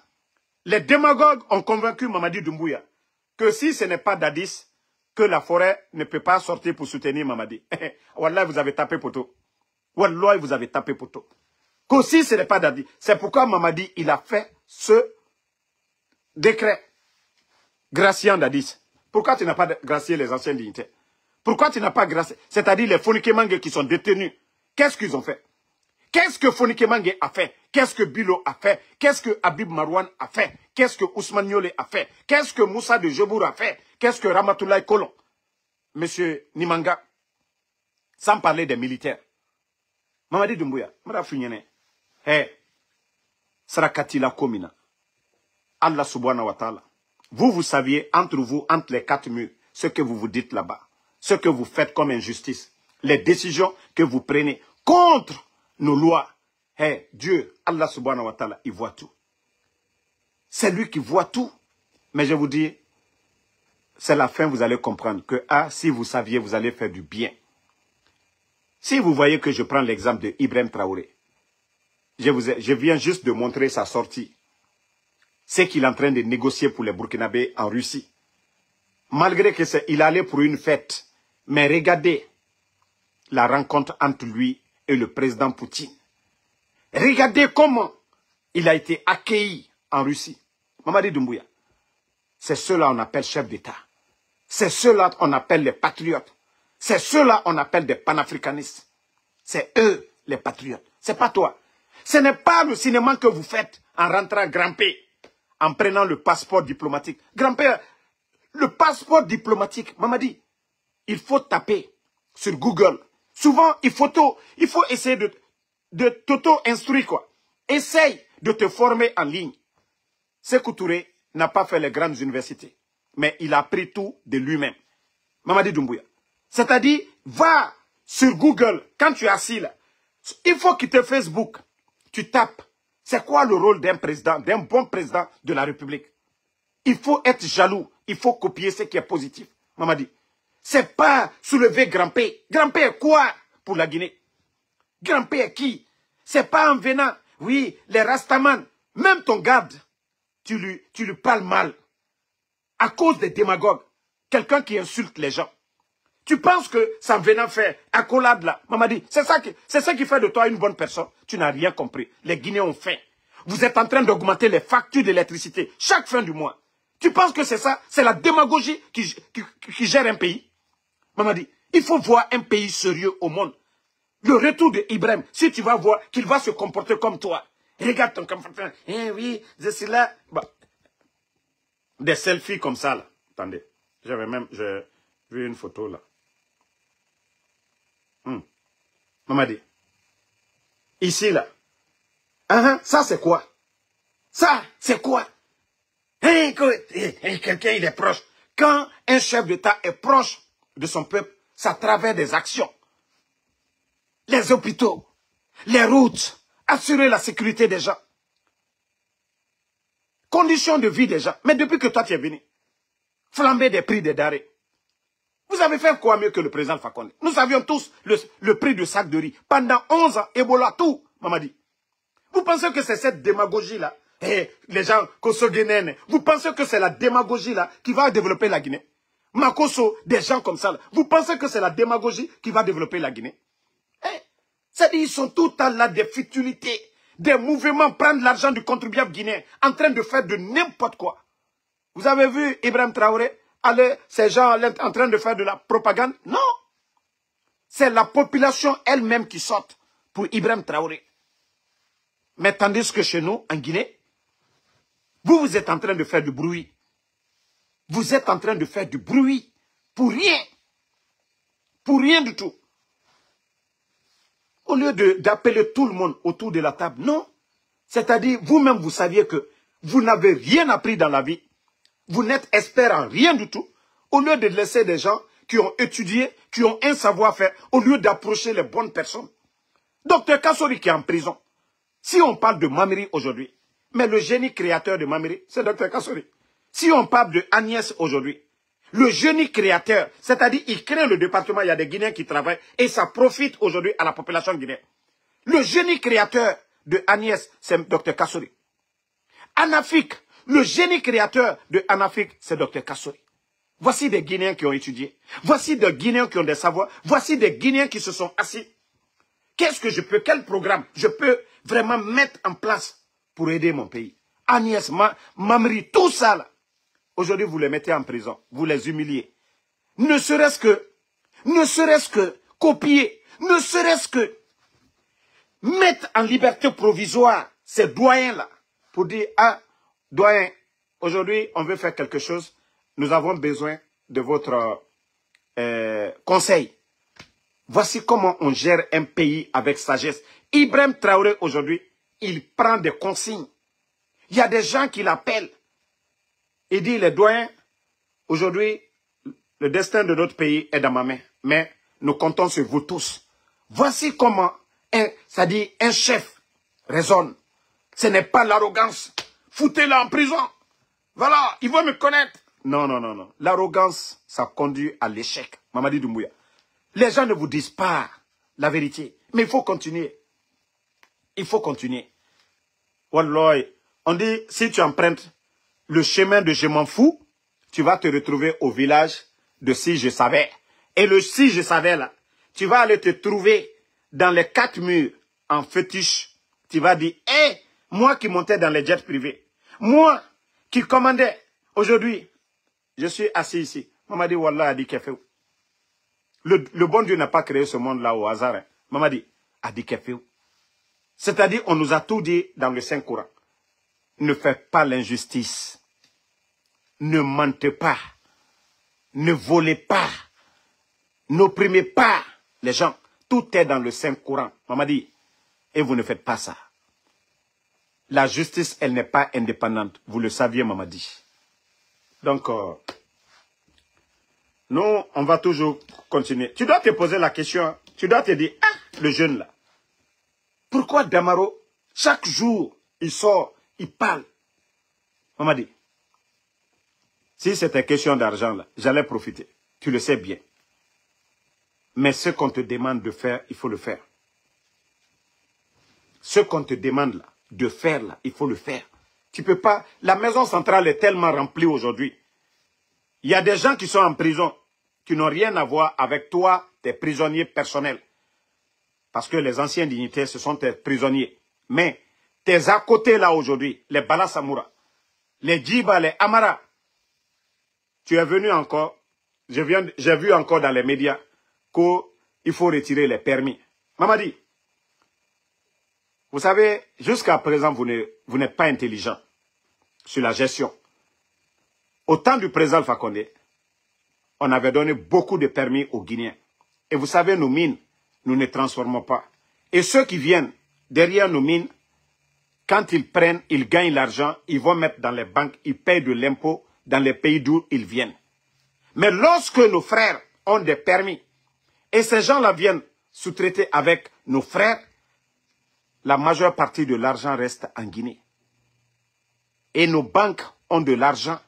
Speaker 2: les démagogues ont convaincu Mamadi Doumbouya que si ce n'est pas Dadis, que la forêt ne peut pas sortir pour soutenir Mamadi. Wallah, vous avez tapé poteau. Wallah, vous avez tapé poteau. Que si ce n'est pas Dadis. C'est pourquoi Mamadi, il a fait ce décret graciant Dadis. Pourquoi tu n'as pas gracié les anciens dignitaires? Pourquoi tu n'as pas gracié? C'est-à-dire les Fonikemangue qui sont détenus. Qu'est-ce qu'ils ont fait? Qu'est-ce que Fonikemangue a fait? Qu'est-ce que Bilo a fait? Qu'est-ce que Habib Marouane a fait? Qu'est-ce que Ousmane Niolé a fait? Qu'est-ce que Moussa de Jebour a fait? Qu'est-ce que Ramatoulaye Kolon? Monsieur Nimanga, sans parler des militaires. Mamadi Doumbouya, Mara Funyene, Sarakatila Komina, Allah subhanahu wa ta'ala. Vous saviez, entre vous, entre les quatre murs, ce que vous vous dites là-bas, ce que vous faites comme injustice, les décisions que vous prenez contre nos lois. Dieu, Allah subhanahu wa ta'ala, il voit tout. C'est lui qui voit tout. Mais je vous dis, c'est la fin, vous allez comprendre que, si vous saviez, vous allez faire du bien. Si vous voyez que je prends l'exemple de Ibrahim Traoré, je viens juste de montrer sa sortie. C'est qu'il est en train de négocier pour les Burkinabés en Russie. Malgré qu'il allait pour une fête. Mais regardez la rencontre entre lui et le président Poutine. Regardez comment il a été accueilli en Russie. Mamadi Doumbouya, c'est ceux-là qu'on appelle chefs d'État. C'est ceux-là qu'on appelle les patriotes. C'est ceux-là qu'on appelle des panafricanistes. C'est eux les patriotes. C'est pas toi. Ce n'est pas le cinéma que vous faites en rentrant grimper, en prenant le passeport diplomatique. Grand-père, le passeport diplomatique, Mamadi, il faut taper sur Google. Souvent, il faut essayer de t'auto-instruire, quoi. Essaye de te former en ligne. Sékou Touré n'a pas fait les grandes universités, mais il a appris tout de lui-même. Mamadi Doumbouya. C'est-à-dire, va sur Google, quand tu es assis là, il faut quitter Facebook. Tu tapes. C'est quoi le rôle d'un président, d'un bon président de la République? Il faut être jaloux. Il faut copier ce qui est positif. Mamadi. C'est pas soulever Grand-Père. Grand-Père quoi pour la Guinée? Grand-Père qui? C'est pas en venant. Oui, les Rastaman. Même ton garde, tu lui parles mal. À cause des démagogues. Quelqu'un qui insulte les gens. Tu penses que ça en venant faire accolade là? Mamadi, c'est ça qui fait de toi une bonne personne. Tu n'as rien compris. Les Guinéens ont faim. Vous êtes en train d'augmenter les factures d'électricité chaque fin du mois. Tu penses que c'est ça? C'est la démagogie qui gère un pays? Mamadi, il faut voir un pays sérieux au monde. Le retour de Ibrahim, si tu vas voir qu'il va se comporter comme toi. Regarde ton comportement. Oui, je suis là. Bah, des selfies comme ça là. Attendez, j'ai vu une photo là. Mamadi, ici là. Ça c'est quoi? Ça c'est quoi? Quelqu'un il est proche. Quand un chef d'État est proche de son peuple, ça travers des actions. Les hôpitaux, les routes, assurer la sécurité des gens. Conditions de vie des gens. Mais depuis que toi tu es venu, flamber des prix des denrées. Vous avez fait quoi mieux que le président Fakonde? Nous savions tous le prix du sac de riz. Pendant 11 ans, Ebola, tout, Mamadi. Vous pensez que c'est cette démagogie-là, les gens, Koso-Guinéens, vous pensez que c'est la démagogie-là qui va développer la Guinée? Makoso, des gens comme ça, là. Vous pensez que c'est la démagogie qui va développer la Guinée? C'est-à-dire, ils sont tout le temps là, des futilités, des mouvements, prendre l'argent du contribuable guinéen, en train de faire de n'importe quoi. Vous avez vu Ibrahim Traoré? Ces gens en train de faire de la propagande? Non. C'est la population elle-même qui saute pour Ibrahim Traoré. Mais tandis que chez nous, en Guinée, vous êtes en train de faire du bruit. Vous êtes en train de faire du bruit pour rien. Pour rien du tout. Au lieu d'appeler tout le monde autour de la table, non. C'est-à-dire, vous-même, vous saviez que vous n'avez rien appris dans la vie. Vous n'êtes expert en rien du tout. Au lieu de laisser des gens qui ont étudié, qui ont un savoir-faire, au lieu d'approcher les bonnes personnes. Docteur Kassori qui est en prison. Si on parle de Mamiri aujourd'hui, mais le génie créateur de Mamiri, c'est Docteur Kassori. Si on parle de Agnès aujourd'hui, le génie créateur, c'est-à-dire il crée le département, il y a des Guinéens qui travaillent et ça profite aujourd'hui à la population guinéenne. Le génie créateur de Agnès, c'est Docteur Kassori. Anafik, le génie créateur de Anafik, c'est Docteur Kassori. Voici des Guinéens qui ont étudié. Voici des Guinéens qui ont des savoirs. Voici des Guinéens qui se sont assis. Qu'est-ce que je peux, quel programme je peux vraiment mettre en place pour aider mon pays? Agnès, Mamri, tout ça là. Aujourd'hui, vous les mettez en prison. Vous les humiliez. Ne serait-ce que copier, ne serait-ce que mettre en liberté provisoire ces doyens-là. Pour dire, ah, doyen, aujourd'hui, on veut faire quelque chose. Nous avons besoin de votre conseil. Voici comment on gère un pays avec sagesse. Ibrahim Traoré, aujourd'hui, il prend des consignes. Il y a des gens qui l'appellent. Il dit, les doyens, aujourd'hui, le destin de notre pays est dans ma main. Mais nous comptons sur vous tous. Voici comment un chef raisonne. Ce n'est pas l'arrogance. Foutez-le en prison. Voilà, il veut me connaître. Non, non, non, non. L'arrogance, ça conduit à l'échec. Mamadi Doumbouya. Les gens ne vous disent pas la vérité. Mais il faut continuer. Il faut continuer. Wallah, on dit, si tu empruntes le chemin de je m'en fous, tu vas te retrouver au village de si je savais. Et le si je savais là, tu vas aller te trouver dans les 4 murs en fétiche. Tu vas dire, hé, moi qui montais dans les jets privés, moi qui commandais, aujourd'hui, je suis assis ici. Maman dit, Wallah a dit qu'elle fait. Le bon Dieu n'a pas créé ce monde-là au hasard. Hein. Maman dit, a dit qu'elle fait. C'est-à-dire, on nous a tout dit dans le Saint-Coran. Ne faites pas l'injustice. Ne mentez pas. Ne volez pas. N'opprimez pas les gens. Tout est dans le Saint-Coran. Maman dit, et vous ne faites pas ça. La justice, elle n'est pas indépendante. Vous le saviez, maman dit. Donc, nous, on va toujours continuer. Tu dois te poser la question. Hein. Tu dois te dire, ah, le jeune là. Pourquoi Damaro, chaque jour, il sort, il parle. Maman dit, si c'était question d'argent là, j'allais profiter. Tu le sais bien. Mais ce qu'on te demande de faire, il faut le faire. Ce qu'on te demande là, de faire là, il faut le faire. Tu peux pas. La maison centrale est tellement remplie aujourd'hui. Il y a des gens qui sont en prison, qui n'ont rien à voir avec toi, tes prisonniers personnels. Parce que les anciens dignitaires, ce sont tes prisonniers. Mais tes à côté là aujourd'hui, les Bala Samoura, les Djiba, les Amara, tu es venu encore, j'ai vu encore dans les médias qu'il faut retirer les permis. Maman dit, vous savez, jusqu'à présent, vous n'êtes pas intelligent sur la gestion. Au temps du président Alpha Condé, on avait donné beaucoup de permis aux Guinéens. Et vous savez, nos mines, nous ne transformons pas. Et ceux qui viennent derrière nos mines, quand ils prennent, ils gagnent l'argent, ils vont mettre dans les banques, ils payent de l'impôt dans les pays d'où ils viennent. Mais lorsque nos frères ont des permis, et ces gens-là viennent sous-traiter avec nos frères, la majeure partie de l'argent reste en Guinée. Et nos banques ont de l'argent.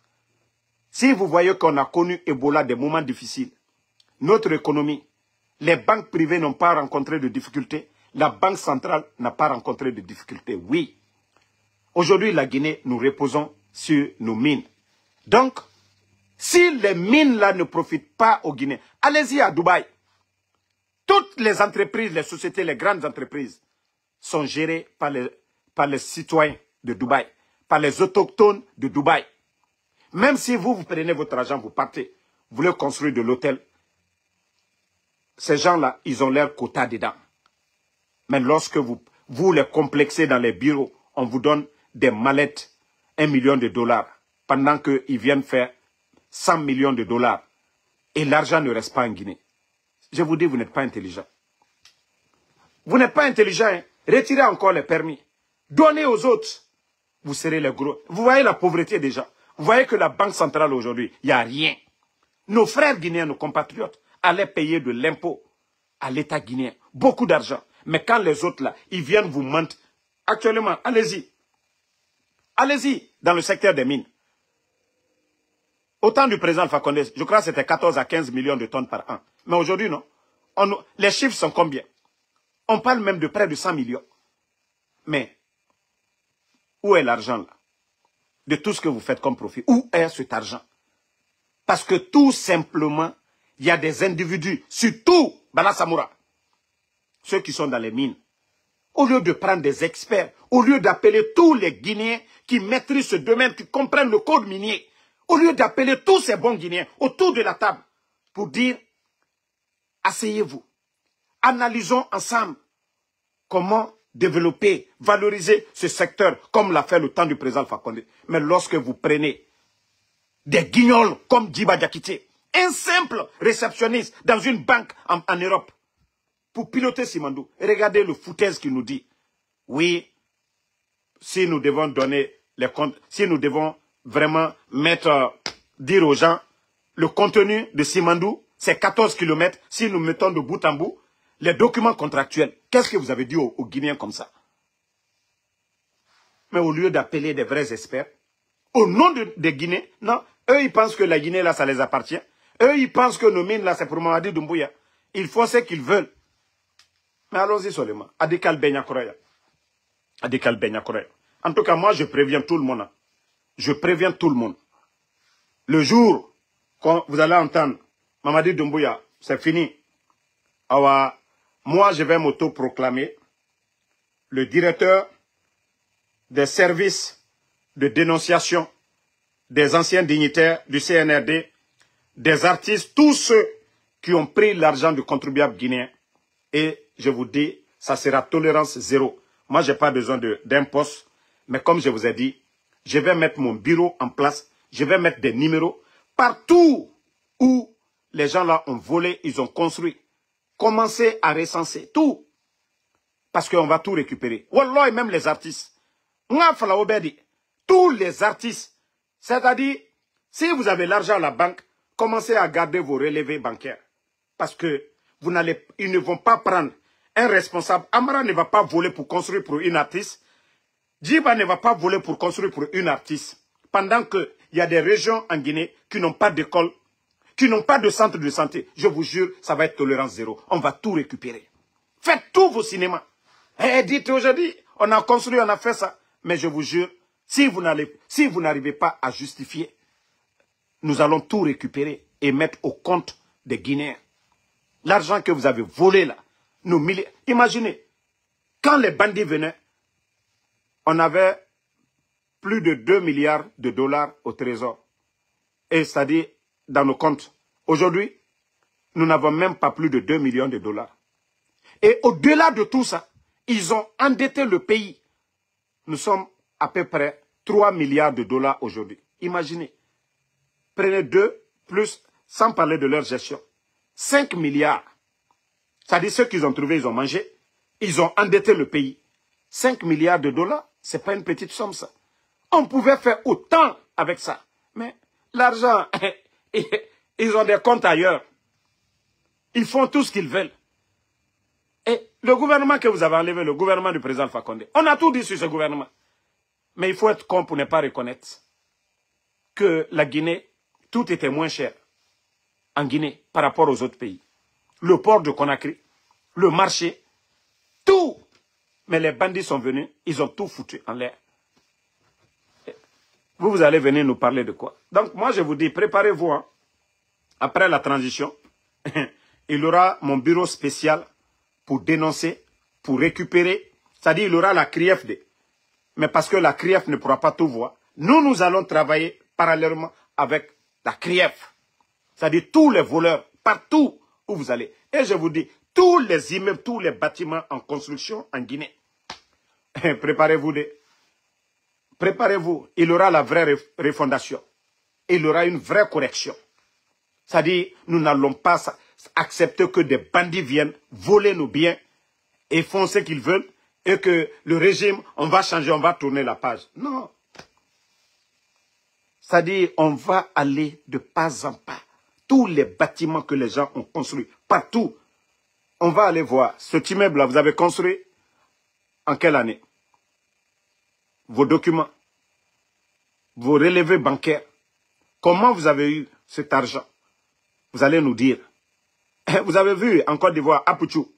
Speaker 2: Si vous voyez qu'on a connu Ebola des moments difficiles, notre économie, les banques privées n'ont pas rencontré de difficultés, la banque centrale n'a pas rencontré de difficultés. Oui. Aujourd'hui, la Guinée, nous reposons sur nos mines. Donc, si les mines-là ne profitent pas aux Guinéens, allez-y à Dubaï. Toutes les entreprises, les sociétés, les grandes entreprises sont gérées par les citoyens de Dubaï, par les autochtones de Dubaï. Même si vous prenez votre argent, vous partez, vous voulez construire de l'hôtel, ces gens-là, ils ont leur quota dedans. Mais lorsque vous les complexez dans les bureaux, on vous donne des mallettes, 1 million de dollars, pendant qu'ils viennent faire 100 millions de dollars. Et l'argent ne reste pas en Guinée. Je vous dis, vous n'êtes pas intelligent.
Speaker 4: Vous n'êtes pas intelligent, hein? Retirez encore les permis. Donnez aux autres. Vous serez les gros. Vous voyez la pauvreté déjà. Vous voyez que la Banque centrale aujourd'hui, il n'y a rien. Nos frères guinéens, nos compatriotes, allaient payer de l'impôt à l'État guinéen. Beaucoup d'argent. Mais quand les autres là, ils viennent vous mentir. Actuellement, allez-y. Allez-y dans le secteur des mines. Au temps du président Alpha Condé, je crois que c'était 14 à 15 millions de tonnes par an. Mais aujourd'hui, non. Les chiffres sont combien? On parle même de près de 100 millions. Mais, où est l'argent là? De tout ce que vous faites comme profit. Où est cet argent? Parce que tout simplement, il y a des individus, surtout Bala Samoura, ceux qui sont dans les mines. Au lieu de prendre des experts, au lieu d'appeler tous les Guinéens qui maîtrisent ce domaine, qui comprennent le code minier, au lieu d'appeler tous ces bons Guinéens autour de la table pour dire, asseyez-vous, analysons ensemble comment développer, valoriser ce secteur comme l'a fait le temps du président Alpha Condé. Mais lorsque vous prenez des guignols comme Djiba Diakité, un simple réceptionniste dans une banque en Europe, pour piloter Simandou, regardez le foutaise qu'il nous dit. Oui, si nous devons donner les comptes, si nous devons vraiment dire aux gens, le contenu de Simandou, c'est 14 km, si nous mettons de bout en bout, les documents contractuels. Qu'est-ce que vous avez dit aux Guinéens comme ça? Mais au lieu d'appeler des vrais experts, au nom des Guinéens, non, eux ils pensent que la Guinée là ça les appartient. Eux ils pensent que nos mines là c'est pour Mamadi Doumbouya. Ils font ce qu'ils veulent. Mais allons-y seulement. Adikal Benyakoroya. Adikal Benyakoroya. En tout cas, moi je préviens tout le monde. Je préviens tout le monde. Le jour quand vous allez entendre Mamadi Doumbouya, c'est fini. Alors, moi je vais m'auto-proclamer le directeur des services de dénonciation des anciens dignitaires du CNRD, des artistes, tous ceux qui ont pris l'argent du contribuable guinéen. Et je vous dis, ça sera tolérance zéro. Moi, je n'ai pas besoin d'un poste, mais comme je vous ai dit, je vais mettre mon bureau en place, je vais mettre des numéros partout où les gens là ont volé, ils ont construit. Commencez à recenser tout, parce qu'on va tout récupérer. Wallah, et même les artistes. Tous les artistes, c'est-à-dire, si vous avez l'argent à la banque, commencez à garder vos relevés bancaires. Parce que ils ne vont pas prendre un responsable. Amara ne va pas voler pour construire pour une artiste. Djiba ne va pas voler pour construire pour une artiste. Pendant qu'il y a des régions en Guinée qui n'ont pas d'école, qui n'ont pas de centre de santé. Je vous jure, ça va être tolérance zéro. On va tout récupérer. Faites tous vos cinémas. Dites aujourd'hui, on a construit, on a fait ça. Mais je vous jure, si vous n'arrivez pas à justifier, nous allons tout récupérer et mettre au compte des Guinéens. L'argent que vous avez volé là, nos milliers. Imaginez, quand les bandits venaient, on avait plus de 2 milliards de dollars au trésor. Et c'est-à-dire dans nos comptes. Aujourd'hui, nous n'avons même pas plus de 2 millions de dollars. Et au-delà de tout ça, ils ont endetté le pays. Nous sommes à peu près 3 milliards de dollars aujourd'hui. Imaginez. Prenez 2 plus, sans parler de leur gestion, 5 milliards. C'est-à-dire ceux qu'ils ont trouvés, ils ont mangé. Ils ont endetté le pays. 5 milliards de dollars, ce n'est pas une petite somme ça. On pouvait faire autant avec ça. Mais l'argent, ils ont des comptes ailleurs. Ils font tout ce qu'ils veulent. Et le gouvernement que vous avez enlevé, le gouvernement du président Alpha Condé, on a tout dit sur ce gouvernement. Mais il faut être con pour ne pas reconnaître que la Guinée, tout était moins cher en Guinée par rapport aux autres pays. Le port de Conakry, le marché, tout. Mais les bandits sont venus, ils ont tout foutu en l'air. Vous allez venir nous parler de quoi? Donc moi je vous dis, préparez-vous. Hein. Après la transition, il y aura mon bureau spécial pour dénoncer, pour récupérer. C'est-à-dire il y aura la CRIEFD. Mais parce que la CRIEF ne pourra pas tout voir, nous allons travailler parallèlement avec la CRIEF. C'est-à-dire tous les voleurs, partout où vous allez. Et je vous dis, tous les immeubles, tous les bâtiments en construction en Guinée. Préparez-vous. Préparez-vous. Il y aura la vraie refondation. Il y aura une vraie correction. C'est-à-dire, nous n'allons pas accepter que des bandits viennent voler nos biens et font ce qu'ils veulent et que le régime, on va changer, on va tourner la page. Non. C'est-à-dire, on va aller de pas en pas. Tous les bâtiments que les gens ont construits, partout, on va aller voir. Cet immeuble-là, vous avez construit en quelle année? Vos documents, vos relevés bancaires. Comment vous avez eu cet argent? Vous allez nous dire. Vous avez vu en Côte d'Ivoire, Apouchou,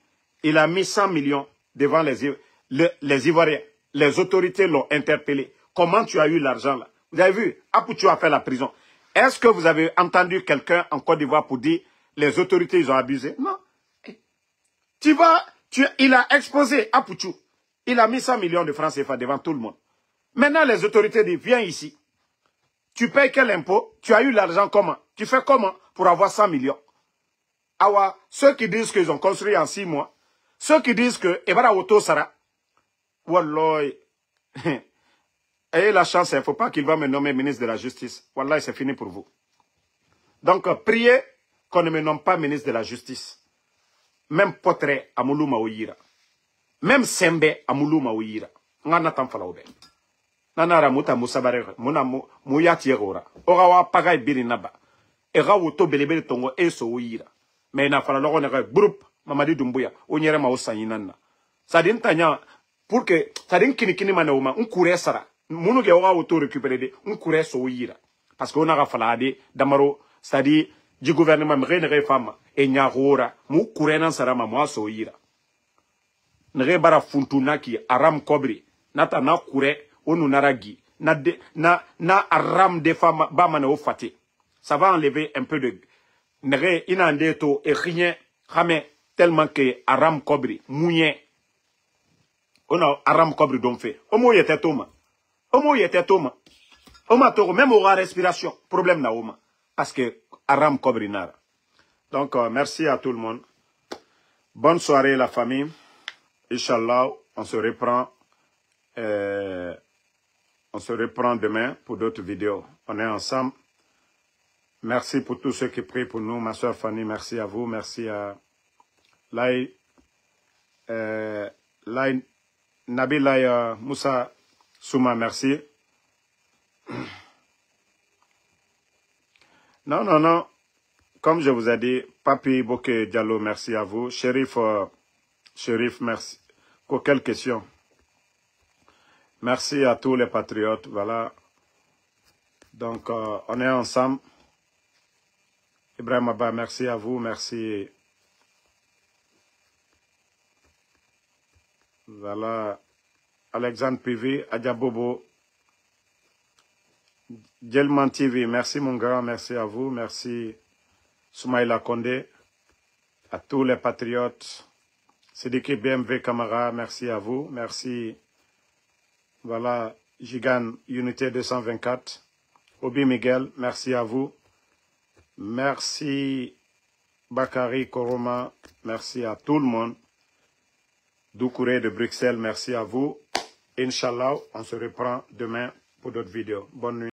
Speaker 4: il a mis 100 millions devant les Ivoiriens. Les autorités l'ont interpellé. Comment tu as eu l'argent là? Vous avez vu, Apouchou a fait la prison. Est-ce que vous avez entendu quelqu'un en Côte d'Ivoire pour dire les autorités ils ont abusé? Non. Il a exposé Apouchou. Il a mis 100 millions de francs CFA devant tout le monde. Maintenant les autorités disent viens ici. Tu payes quel impôt? Tu as eu l'argent comment? Tu fais comment pour avoir 100 millions? Awa, ceux qui disent qu'ils ont construit en 6 mois, ceux qui disent que Ebara Oto Sara, Wallah, ayez la chance, il ne faut pas qu'il va me nommer ministre de la Justice. Wallah, c'est fini pour vous. Donc, priez qu'on ne me nomme pas ministre de la Justice. Même Potre Amoulou Maouira. Même Sembe Amoulou Maouira. Ngana Tamfalaoube. Nanara Mouta Moussabarere. Mouna Mouyati Erora. Orawa Pagay Birinaba. Era Woto Belebele Tongo Eso Ouira. Mais il n'a pas le groupe Mamadi Doumbouya. On y a ma osanina. Ça dit Tanya. Pour que ça dit Kinikini Manaoma. On courait ça. Mounou qui aura auto récupéré. On courait Souira. Parce qu'on a rafalade Damaro. C'est-à-dire du gouvernement Mrenere Femme. Et Nyahora. Mou courait dans Sarama Moa Souira. Nrebara Funtunaki. Aram Kobri. Nata na courait. Onu naragi. Na aram de femmes. Bamane au fati. Ça va enlever un peu de. Nere inandeto et rien jamais tellement que aram kobri mouyen on a aram kobri donc fait omo yete toma oma toro même aura respiration problème na oma parce que aram kobri nara. Donc merci à tout le monde, bonne soirée la famille, Inch'Allah on se reprend demain pour d'autres vidéos, on est ensemble. Merci pour tous ceux qui prient pour nous. Ma soeur Fanny, merci à vous. Merci à Nabil Moussa Souma, merci. Non. Comme je vous ai dit, Papi Bokeh Diallo, merci à vous. Chérif, merci. Quelle question? Merci à tous les patriotes. Voilà. Donc, on est ensemble. Ibrahim Abba, merci à vous, merci. Voilà. Alexandre Pivi, Adjabobo, Djelman TV, merci mon grand, merci à vous, merci Soumaïla Kondé, à tous les patriotes, Sidiki BMV Camara, merci à vous, merci. Voilà, Gigan Unité 224, Obi Miguel, merci à vous. Merci Bakary Koroma, merci à tout le monde. Doucouré de Bruxelles, merci à vous. Inch'Allah, on se reprend demain pour d'autres vidéos. Bonne nuit.